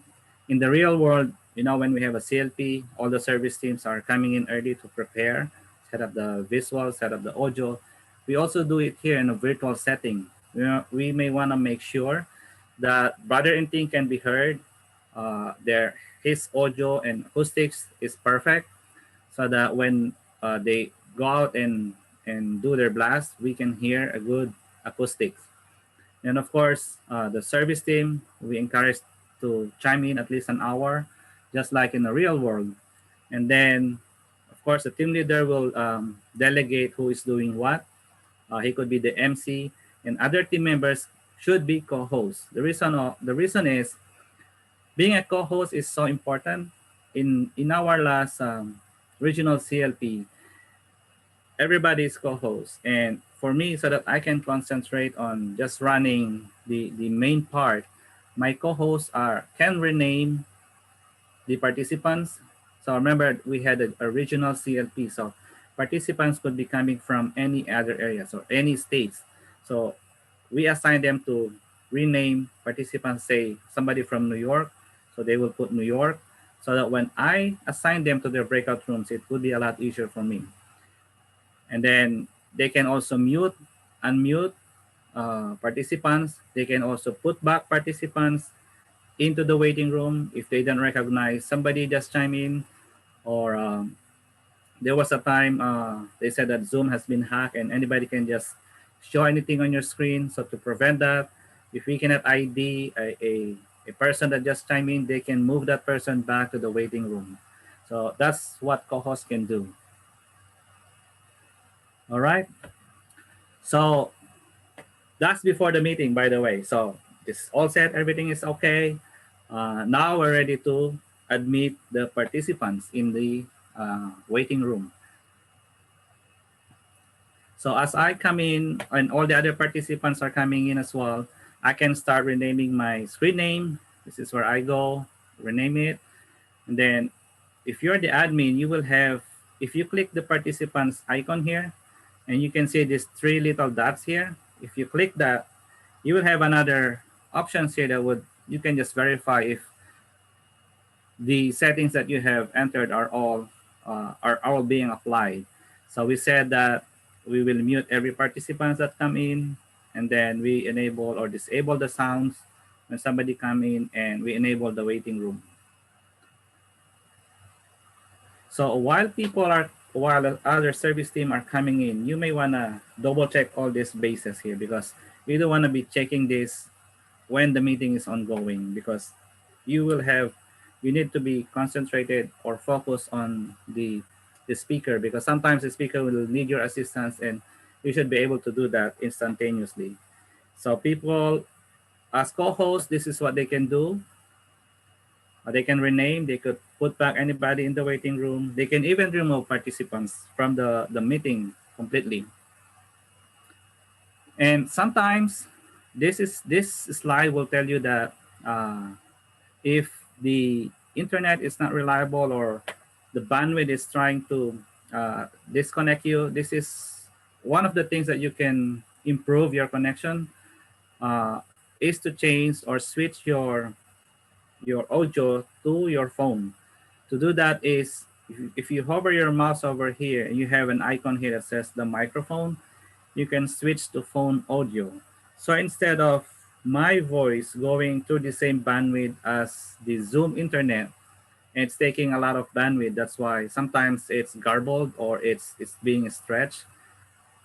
Speaker 2: In the real world, when we have a CLP, all the service teams are coming in early to prepare, set up the visual, set up the audio. We also do it here in a virtual setting. We may want to make sure that Brother Inting can be heard. His audio and acoustics is perfect, so that when they go out and do their blast, we can hear a good acoustics. And of course, the service team, we encourage to chime in at least an hour, just like in the real world. And then, of course, the team leader will delegate who is doing what. He could be the MC, and other team members should be co-hosts. The reason is, being a co-host is so important. In our last regional CLP, everybody is co-host, and for me, so that I can concentrate on just running the main part, my co-hosts can rename the participants. So remember, we had a regional CLP, so participants could be coming from any other areas or any states. So we assign them to rename participants, say somebody from New York, so they will put New York, so that when I assign them to their breakout rooms, it would be a lot easier for me. And then they can also mute, unmute participants. They can also put back participants into the waiting room if they don't recognize somebody just chime in. Or there was a time they said that Zoom has been hacked and anybody can just show anything on your screen. So to prevent that, if we cannot ID a person that just chime in, they can move that person back to the waiting room. So that's what co-hosts can do. All right. So that's before the meeting, by the way. So it's all set. Everything is okay. Now we're ready to admit the participants in the waiting room. So as I come in and all the other participants are coming in as well, I can start renaming my screen name. This is where I go, rename it. And then if you're the admin, you will have, if you click the participants icon here, and you can see these three little dots here. If you click that, you will have another options here that you can just verify if the settings that you have entered are all being applied. So we said that we will mute every participant that come in, and then we enable or disable the sounds when somebody come in, and we enable the waiting room. So while the other service team are coming in, you may want to double check all these bases here, because we don't want to be checking this when the meeting is ongoing, because you need to be concentrated or focused on the speaker, because sometimes the speaker will need your assistance and you should be able to do that instantaneously. So people, as co-hosts, this is what they can do. They can rename, they could put back anybody in the waiting room. They can even remove participants from the meeting completely. And sometimes this slide will tell you that if the internet is not reliable or the bandwidth is trying to disconnect you, this is one of the things that you can improve your connection, uh, is to change or switch your audio to your phone. To do that is if you hover your mouse over here and you have an icon here that says the microphone, you can switch to phone audio. So instead of my voice going through the same bandwidth as the Zoom internet, it's taking a lot of bandwidth. That's why sometimes it's garbled or it's being stretched.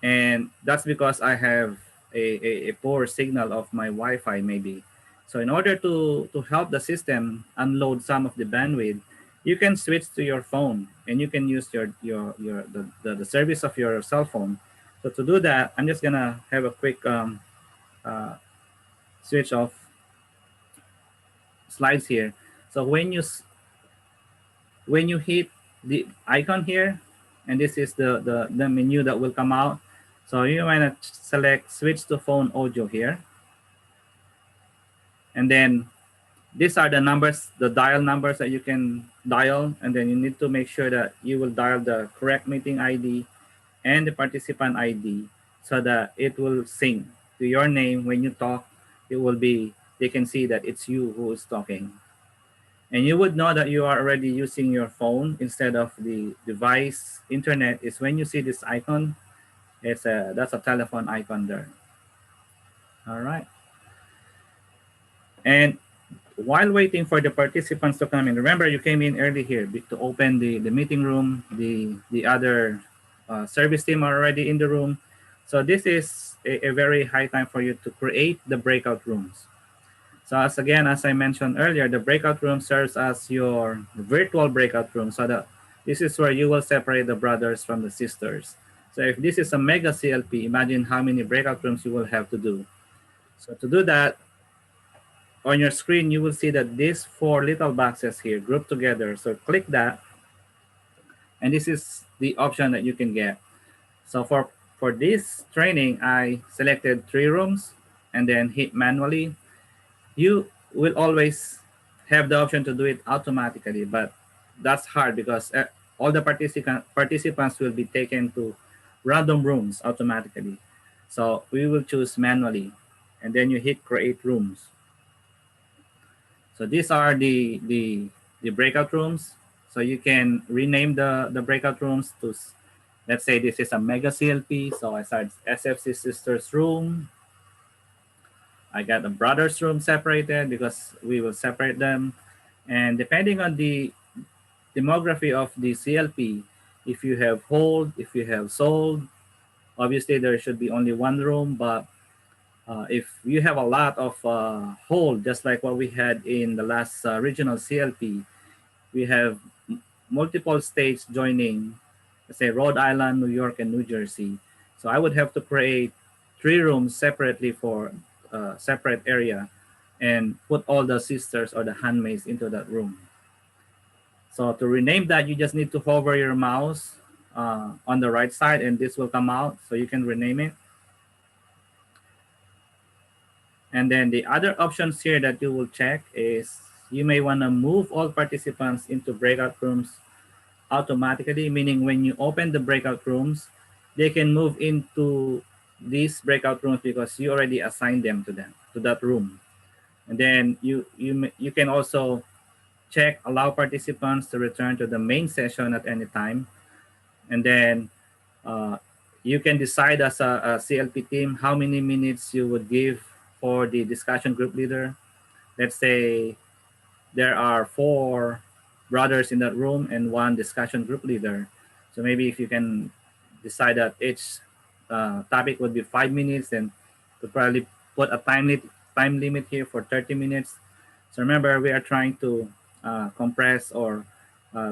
Speaker 2: And that's because I have a poor signal of my Wi-Fi maybe. So in order to help the system unload some of the bandwidth, you can switch to your phone and you can use the service of your cell phone. So to do that, I'm just gonna have a quick uh, switch of slides here. So when you hit the icon here, and this is the menu that will come out. So you want to select switch to phone audio here. And then these are the numbers, the dial numbers that you can dial. And then you need to make sure that you will dial the correct meeting ID and the participant ID so that it will sync to your name when you talk. It will be, they can see that it's you who is talking. And you would know that you are already using your phone instead of the device internet is when you see this icon, that's a telephone icon there. All right. And while waiting for the participants to come in, remember you came in early here to open the meeting room. The other service team are already in the room. So this is a very high time for you to create the breakout rooms. So as I mentioned earlier, the breakout room serves as your virtual breakout room. So that this is where you will separate the brothers from the sisters. So if this is a mega CLP, imagine how many breakout rooms you will have to do. So to do that, on your screen, you will see that these four little boxes here group together. So click that, and this is the option that you can get. So for this training, I selected 3 rooms and then hit manually. You will always have the option to do it automatically, but that's hard because all the participants will be taken to random rooms automatically. So we will choose manually, and then you hit create rooms. So these are the breakout rooms. So you can rename the breakout rooms to, let's say this is a mega CLP. So I start SFC sisters room. I got the brothers room separated because we will separate them. And depending on the demography of the CLP, if you have hold, if you have sold, obviously there should be only one room. But if you have a lot of hold, just like what we had in the last regional CLP, we have multiple states joining, let's say Rhode Island, New York, and New Jersey. So I would have to create 3 rooms separately for separate area and put all the sisters or the handmaids into that room. So to rename that, you just need to hover your mouse on the right side and this will come out so you can rename it. And then the other options here that you will check is you may want to move all participants into breakout rooms automatically, meaning when you open the breakout rooms, they can move into these breakout rooms because you already assigned them to that room. And then you can also check allow participants to return to the main session at any time. And then you can decide as a CLP team how many minutes you would give for the discussion group leader. Let's say there are 4 brothers in that room and 1 discussion group leader. So maybe if you can decide that each topic would be 5 minutes, then to probably put a time limit here for 30 minutes. So remember, we are trying to compress or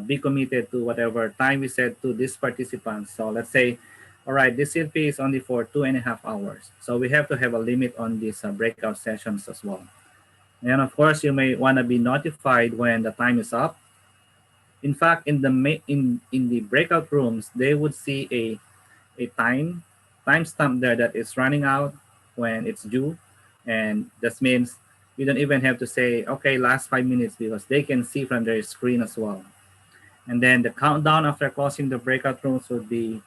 Speaker 2: be committed to whatever time we set to these participants. So let's say, all right, this CLP is only for 2.5 hours. So we have to have a limit on these breakout sessions as well. And of course, you may want to be notified when the time is up. In fact, in the breakout rooms, they would see a timestamp there that is running out. when it's due. And that means you don't even have to say, okay, last 5 minutes, because they can see from their screen as well. And then the countdown after closing the breakout rooms would be,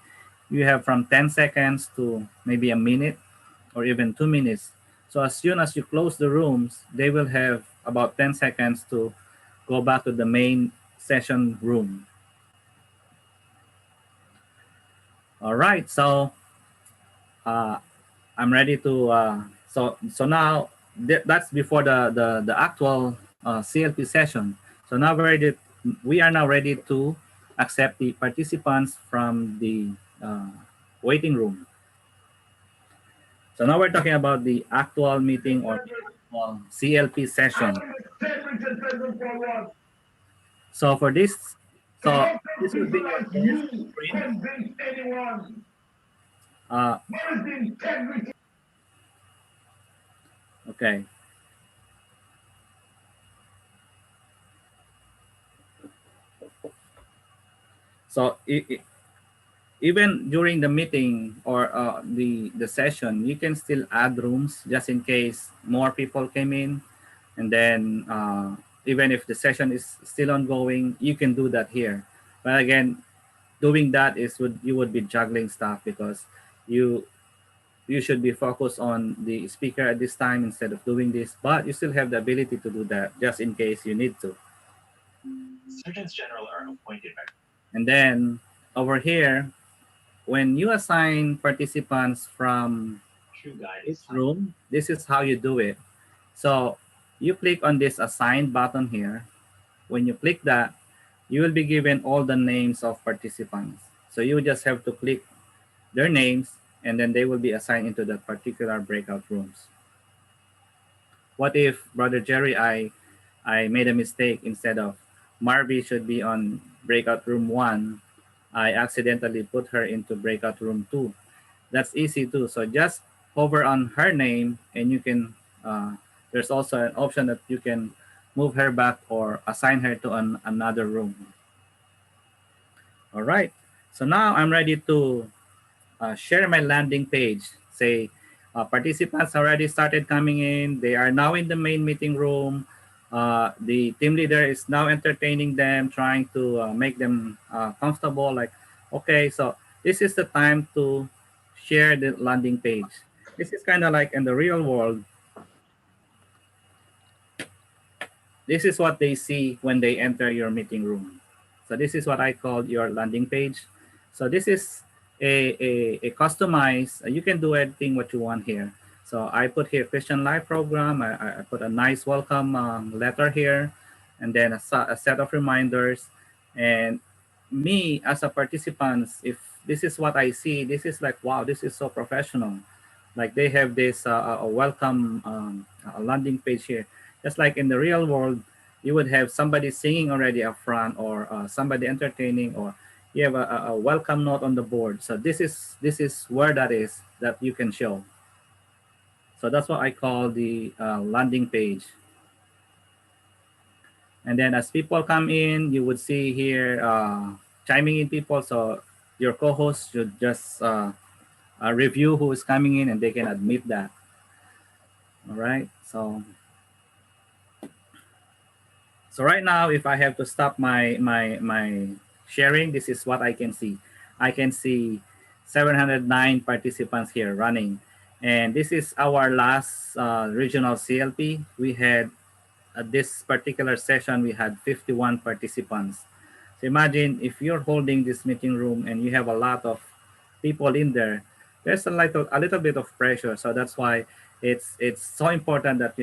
Speaker 2: you have from 10 seconds to maybe a minute or even 2 minutes. So as soon as you close the rooms, they will have about 10 seconds to go back to the main session room. All right, so I'm ready to. So now that's before the actual CLP session. So now we are now ready to accept the participants from the uh, waiting room. So now we're talking about the actual meeting or the actual CLP session. So for this, so this would be your first screen. Uh, okay. So even during the meeting or the session, you can still add rooms just in case more people came in, and then even if the session is still ongoing, you can do that here. But again, doing that is you would be juggling stuff because you you should be focused on the speaker at this time instead of doing this, but you still have the ability to do that just in case you need to. Surgeons General are appointed. And then over here, when you assign participants from each room, this is how you do it. So you click on this assign button here. When you click that, you will be given all the names of participants. So you just have to click their names, and then they will be assigned into that particular breakout rooms. What if, Brother Jerry, I made a mistake? Instead of Marvy should be on breakout room 1, I accidentally put her into breakout room 2. That's easy too. So just hover on her name, and you can, there's also an option that you can move her back or assign her to another room. All right. So now I'm ready to share my landing page. Say, participants already started coming in. They are now in the main meeting room. The team leader is now entertaining them, trying to make them comfortable. Like, okay, so this is the time to share the landing page. This is kind of like in the real world. This is what they see when they enter your meeting room. So this is what I call your landing page. So this is a customized, you can do anything what you want here. So I put here Christian Life Program. I put a nice welcome letter here, and then a set of reminders. And me as a participant, if this is what I see, this is like, wow, this is so professional. Like they have this a welcome a landing page here. Just like in the real world, you would have somebody singing already up front, or somebody entertaining, or you have a welcome note on the board. So this is where that is that you can show. So that's what I call the landing page. And then as people come in, you would see here chiming in people. So your co-host should just review who is coming in, and they can admit that. All right. So right now, if I have to stop my sharing, this is what I can see. I can see 709 participants here running. And this is our last regional CLP. We had, at this particular session, we had 51 participants. So imagine if you're holding this meeting room and you have a lot of people in there, there's a little bit of pressure. So that's why it's so important that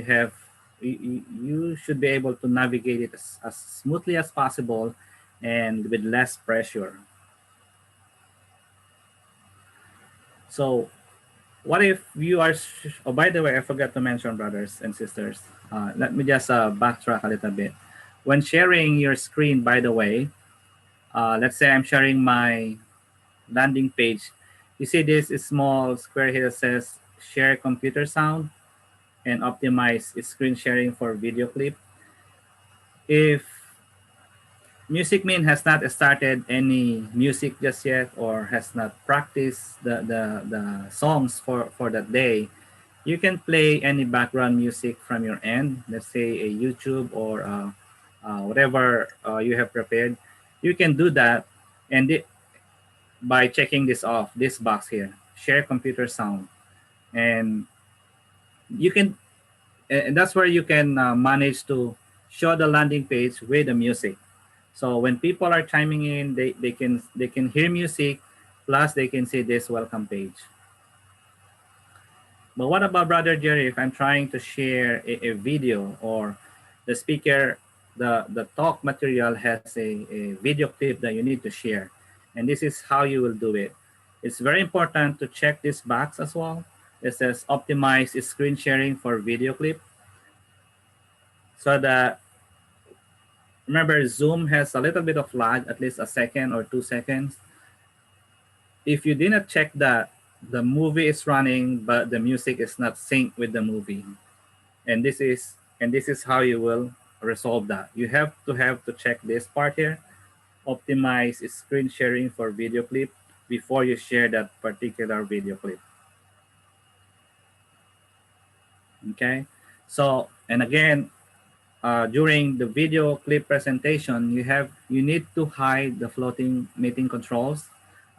Speaker 2: you should be able to navigate it as smoothly as possible and with less pressure. So what if you are, oh, by the way, I forgot to mention, brothers and sisters, let me just backtrack a little bit. When sharing your screen, by the way, let's say I'm sharing my landing page. You see this small square here that says share computer sound and optimize screen sharing for video clip. If Music Min has not started any music just yet, or has not practiced the songs for that day, You can play any background music from your end, let's say a YouTube or whatever you have prepared. You can do that, and by checking this off, this box here, share computer sound, and you can, and that's where you can manage to show the landing page with the music. So when people are chiming in, they can hear music, plus they can see this welcome page. But what about Brother Jerry if I'm trying to share a video, or the speaker, the talk material has a video clip that you need to share? And this is how you will do it. It's very important to check this box as well. It says optimize screen sharing for video clip. So that, remember, Zoom has a little bit of lag, at least a second or 2 seconds. If you didn't check that, the movie is running, but the music is not synced with the movie. And this is how you will resolve that. You have to check this part here, optimize screen sharing for video clip before you share that particular video clip. Okay, so, and again, during the video clip presentation, you need to hide the floating meeting controls.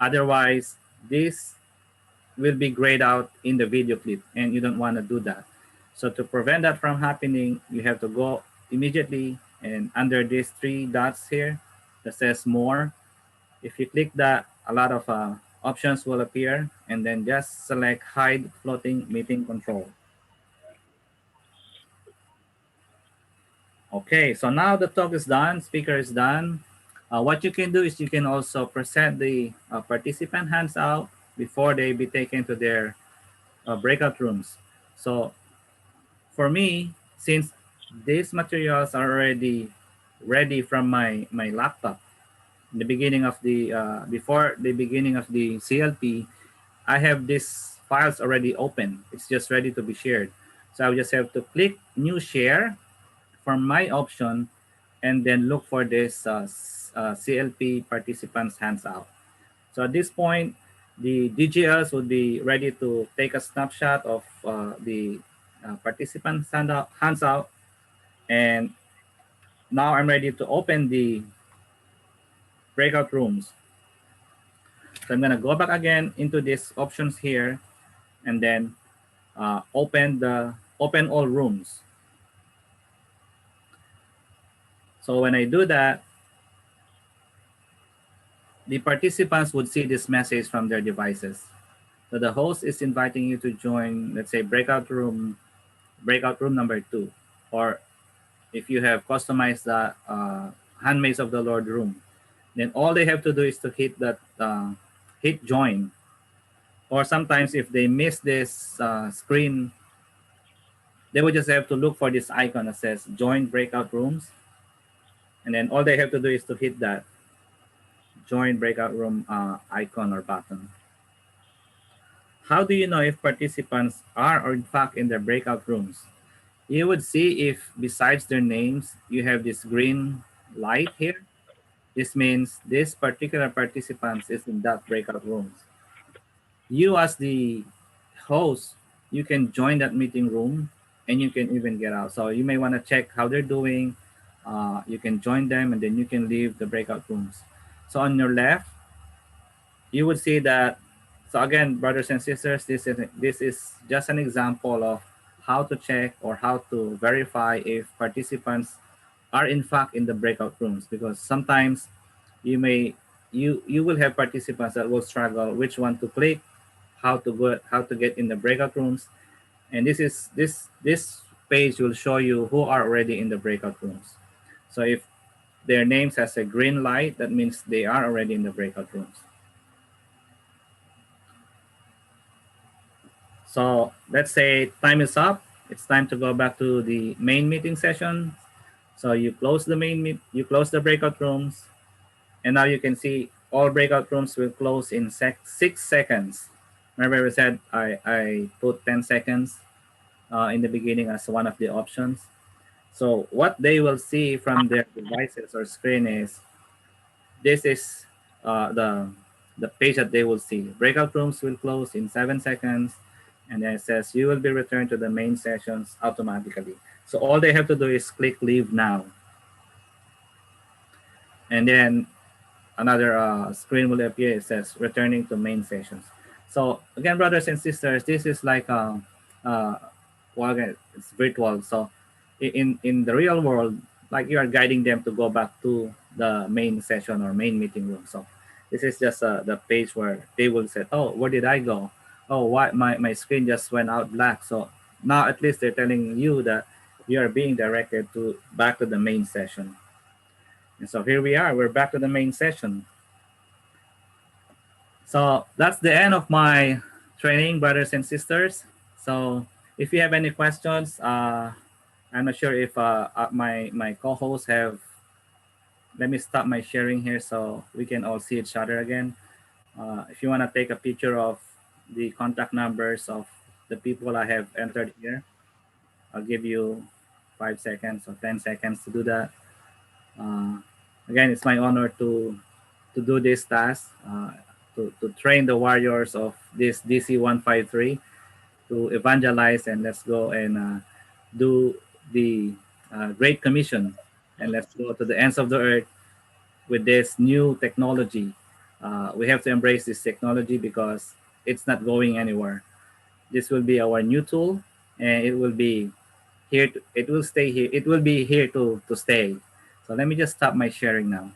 Speaker 2: Otherwise, this will be grayed out in the video clip, and you don't want to do that. So to prevent that from happening, you have to go immediately, and under these three dots here that says more, if you click that, a lot of options will appear, and then just select hide floating meeting control. Okay, so now the talk is done, speaker is done. What you can do is you can also present the participant hands out before they be taken to their breakout rooms. So for me, since these materials are already ready from my laptop, in the beginning of the before the beginning of the CLP, I have these files already open. It's just ready to be shared. So I just have to click new share from my option, and then look for this CLP participants hands out. So at this point, the DGLs would be ready to take a snapshot of the participants hands out. And now I'm ready to open the breakout rooms. So I'm gonna go back again into these options here, and then open all rooms. So when I do that, the participants would see this message from their devices. So the host is inviting you to join, let's say, breakout room number 2, or if you have customized the Handmaids of the Lord room, then all they have to do is to hit that hit join. Or sometimes if they miss this screen, they would just have to look for this icon that says join breakout rooms, and then all they have to do is to hit that join breakout room icon or button. How do you know if participants are in fact in their breakout rooms? You would see if besides their names, you have this green light here. This means this particular participants is in that breakout rooms. You as the host, you can join that meeting room, and you can even get out. So you may want to check how they're doing. You can join them, and then you can leave the breakout rooms. So on your left, you would see that. So again, brothers and sisters, this is just an example of how to check or how to verify if participants are in fact in the breakout rooms, because sometimes you will have participants that will struggle which one to click, how to get in the breakout rooms. And this page will show you who are already in the breakout rooms. So if their names has a green light, that means they are already in the breakout rooms. So let's say time is up. It's time to go back to the main meeting session. So you close you close the breakout rooms, and now you can see all breakout rooms will close in 6 seconds. Remember we said I put 10 seconds in the beginning as one of the options. So what they will see from their devices or screen is, this is the page that they will see. Breakout rooms will close in 7 seconds. And then it says you will be returned to the main sessions automatically. So all they have to do is click leave now. And then another screen will appear. It says returning to main sessions. So again, brothers and sisters, this is like uh, well, again, it's virtual. So in the real world, like you are guiding them to go back to the main session or main meeting room. So this is just the page where they will say, oh, where did I go? Oh, why my screen just went out black. So now at least they're telling you that you are being directed to back to the main session. And so here we are, we're back to the main session. So that's the end of my training, brothers and sisters. So if you have any questions, I'm not sure if my co-hosts have. Let me stop my sharing here so we can all see each other again. If you want to take a picture of the contact numbers of the people I have entered here, I'll give you 5 seconds or 10 seconds to do that. Uh, Again, it's my honor to do this task, to train the warriors of this DC 153 to evangelize, and let's go and do the Great Commission, and let's go to the ends of the earth with this new technology. We have to embrace this technology because it's not going anywhere. This will be our new tool, and it will be here. It will stay here. It will be here to stay. So let me just stop my sharing now.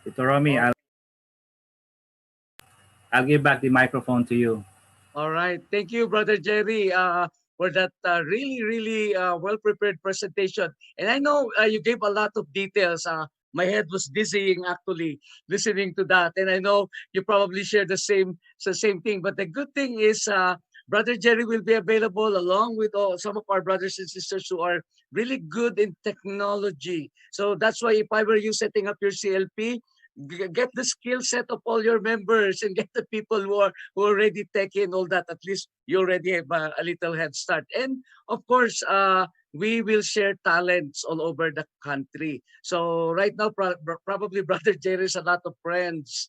Speaker 2: Toromi, I'll give back the microphone to you.
Speaker 1: All right. Thank you, Brother Jerry, for that really well-prepared presentation. And I know you gave a lot of details. My head was dizzying actually listening to that. And I know you probably share the same thing. But the good thing is Brother Jerry will be available along with some of our brothers and sisters who are really good in technology. So that's why if I were you setting up your CLP, get the skill set of all your members and get the people who already take in all that. At least you already have a little head start. And of course, we will share talents all over the country. So right now, probably Brother Jerry has a lot of friends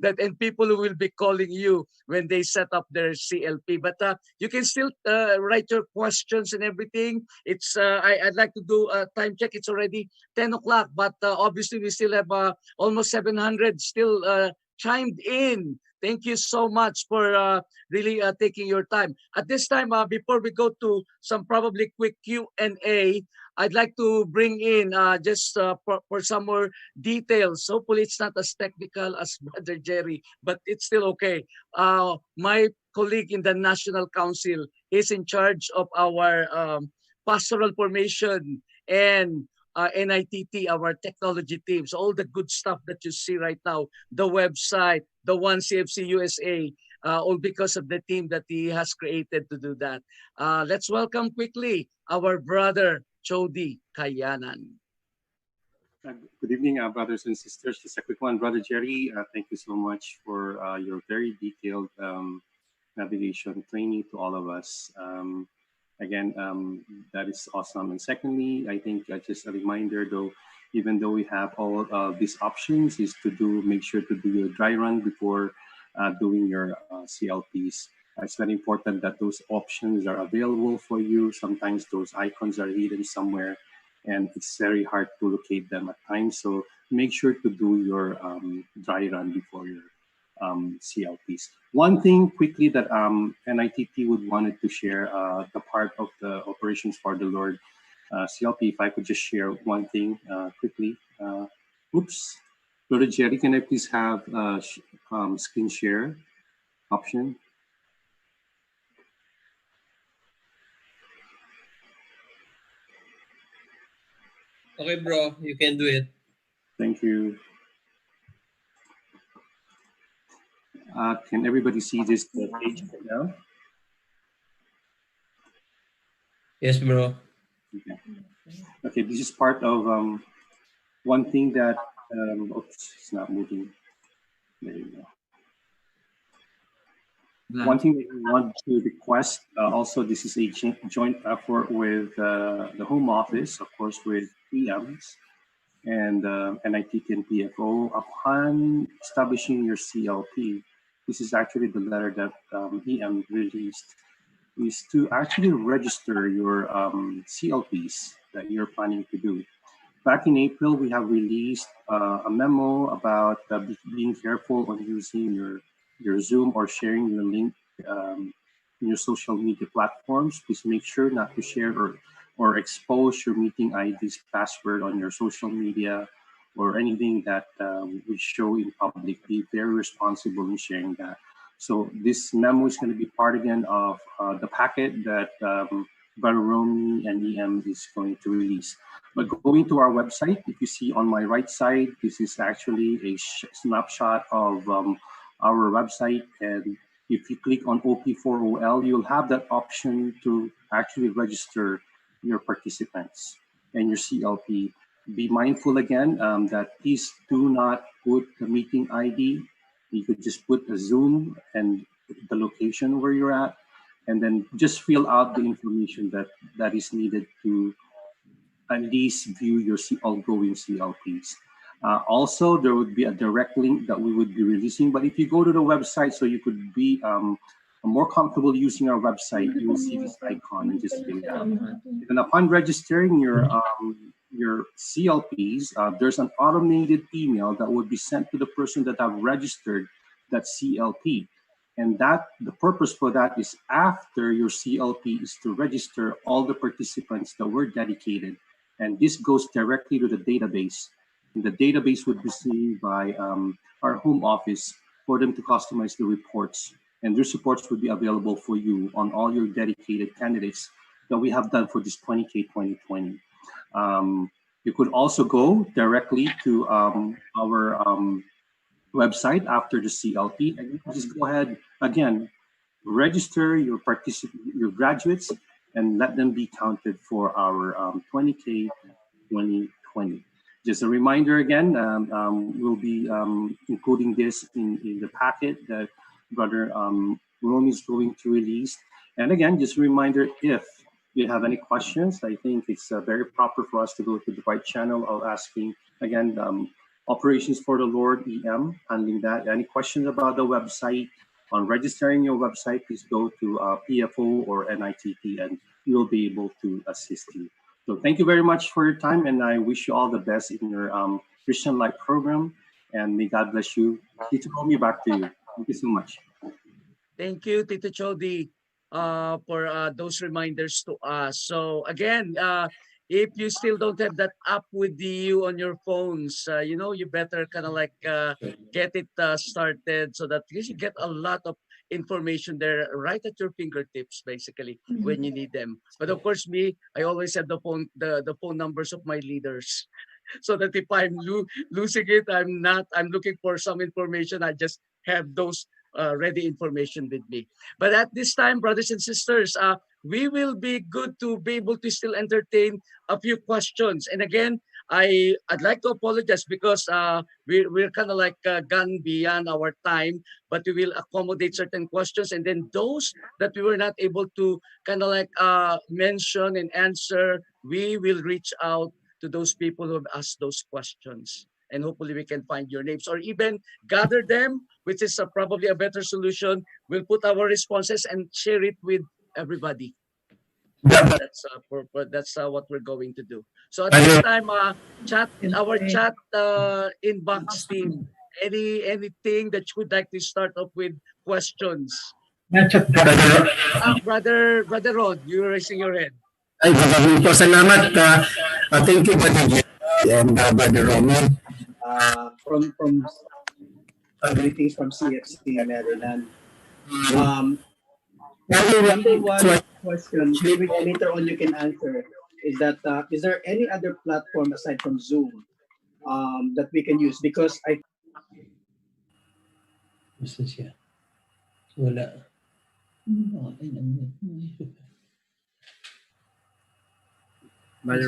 Speaker 1: that and people who will be calling you when they set up their CLP. But you can still write your questions and everything. I'd like to do a time check. It's already 10 o'clock, but obviously we still have almost 700 still chimed in. Thank you so much for really taking your time. At this time, before we go to some probably quick Q&A, I'd like to bring in just for some more details. Hopefully, it's not as technical as Brother Jerry, but it's still okay. My colleague in the National Council is in charge of our pastoral formation and NITT, our technology teams, all the good stuff that you see right now, the website, the One CFC USA, all because of the team that he has created to do that. Let's welcome quickly our brother, Chody Kayanan.
Speaker 4: Good evening, brothers and sisters. Just a quick one, Brother Jerry. Thank you so much for your very detailed navigation training to all of us. Again, that is awesome. And secondly, I think just a reminder, though, even though we have all these options, is to make sure to do your dry run before doing your CLPs. It's very important that those options are available for you. Sometimes those icons are hidden somewhere, and it's very hard to locate them at times. So make sure to do your dry run before your CLPs. One thing quickly that NITT would wanted to share, the part of the operations for the Lord CLP, if I could just share one thing quickly. Oops. Brother Jerry, can I please have screen share option?
Speaker 5: Okay, bro, you can do it.
Speaker 4: Thank you. Can everybody see this page right now?
Speaker 5: Yes, bro.
Speaker 4: Okay. Okay, this is part of one thing that, oops, it's not moving. There you go. One thing that we want to request, also this is a joint effort with the Home Office, of course, with PMs and NITT and PFO. Upon establishing your CLP, this is actually the letter that EM released, is to actually register your CLPs that you're planning to do. Back in April, we have released a memo about being careful on using your Zoom or sharing your link in your social media platforms. Please make sure not to share or expose your meeting ID's password on your social media or anything that we show in public. Be very responsible in sharing that. So this memo is going to be part again of the packet that Brother Romy and EM is going to release. But going to our website, if you see on my right side, this is actually a snapshot of our website. And if you click on OP4OL, you'll have that option to actually register your participants and your CLP. Be mindful again that please do not put the meeting ID. You could just put a Zoom and the location where you're at, and then just fill out the information that is needed to at least view your outgoing CLPs. Also, there would be a direct link that we would be releasing. But if you go to the website, so you could be more comfortable using our website, you will see this icon and just fill it out. And upon registering your CLPs, there's an automated email that would be sent to the person that have registered that CLP. And that the purpose for that is after your CLP is to register all the participants that were dedicated. And this goes directly to the database. And the database would be seen by our home office for them to customize the reports. And those reports would be available for you on all your dedicated candidates that we have done for this 20K 2020. You could also go directly to our website after the CLP, and you can just go ahead again, register your graduates, and let them be counted for our 20K 2020. Just a reminder again, we'll be including this in the packet that Brother Romy is going to release. And again, just a reminder, if you have any questions, I think it's very proper for us to go to the right channel of asking. Again, Operations for the Lord, EM, handling that. Any questions about the website, on registering your website, please go to PFO or NITT, and we'll be able to assist you. So thank you very much for your time, and I wish you all the best in your Christian Life program, and may God bless you. Tito Romy, back to you. Thank you so much.
Speaker 1: Thank you, Tito Chody, for those reminders to us. So again, if you still don't have that app with you on your phones, you better kind of like get it started so that you get a lot of information there right at your fingertips, basically, when you need them. But of course, I always have the phone numbers of my leaders. So that if I'm losing it, I'm looking for some information, I just have those ready information with me. But at this time, brothers and sisters, we will be good to be able to still entertain a few questions. And again, I'd like to apologize because we're kind of like gone beyond our time, but we will accommodate certain questions, and then those that we were not able to kind of like mention and answer, we will reach out to those people who have asked those questions. And hopefully we can find your names or even gather them, which is probably a better solution. We'll put our responses and share it with everybody. That's what we're going to do. So at this time, our chat inbox team, anything that you would like to start off with questions? Brother Rod, you're raising your hand.
Speaker 6: Ay, maraming po salamat. Thank you, Brother Jerry and Brother Romy. From greetings from CFC Maryland. Number one question, maybe later on you can answer, is that is there any other platform aside from Zoom that we can use? Because
Speaker 5: Gusto siya. Wala.
Speaker 2: Brother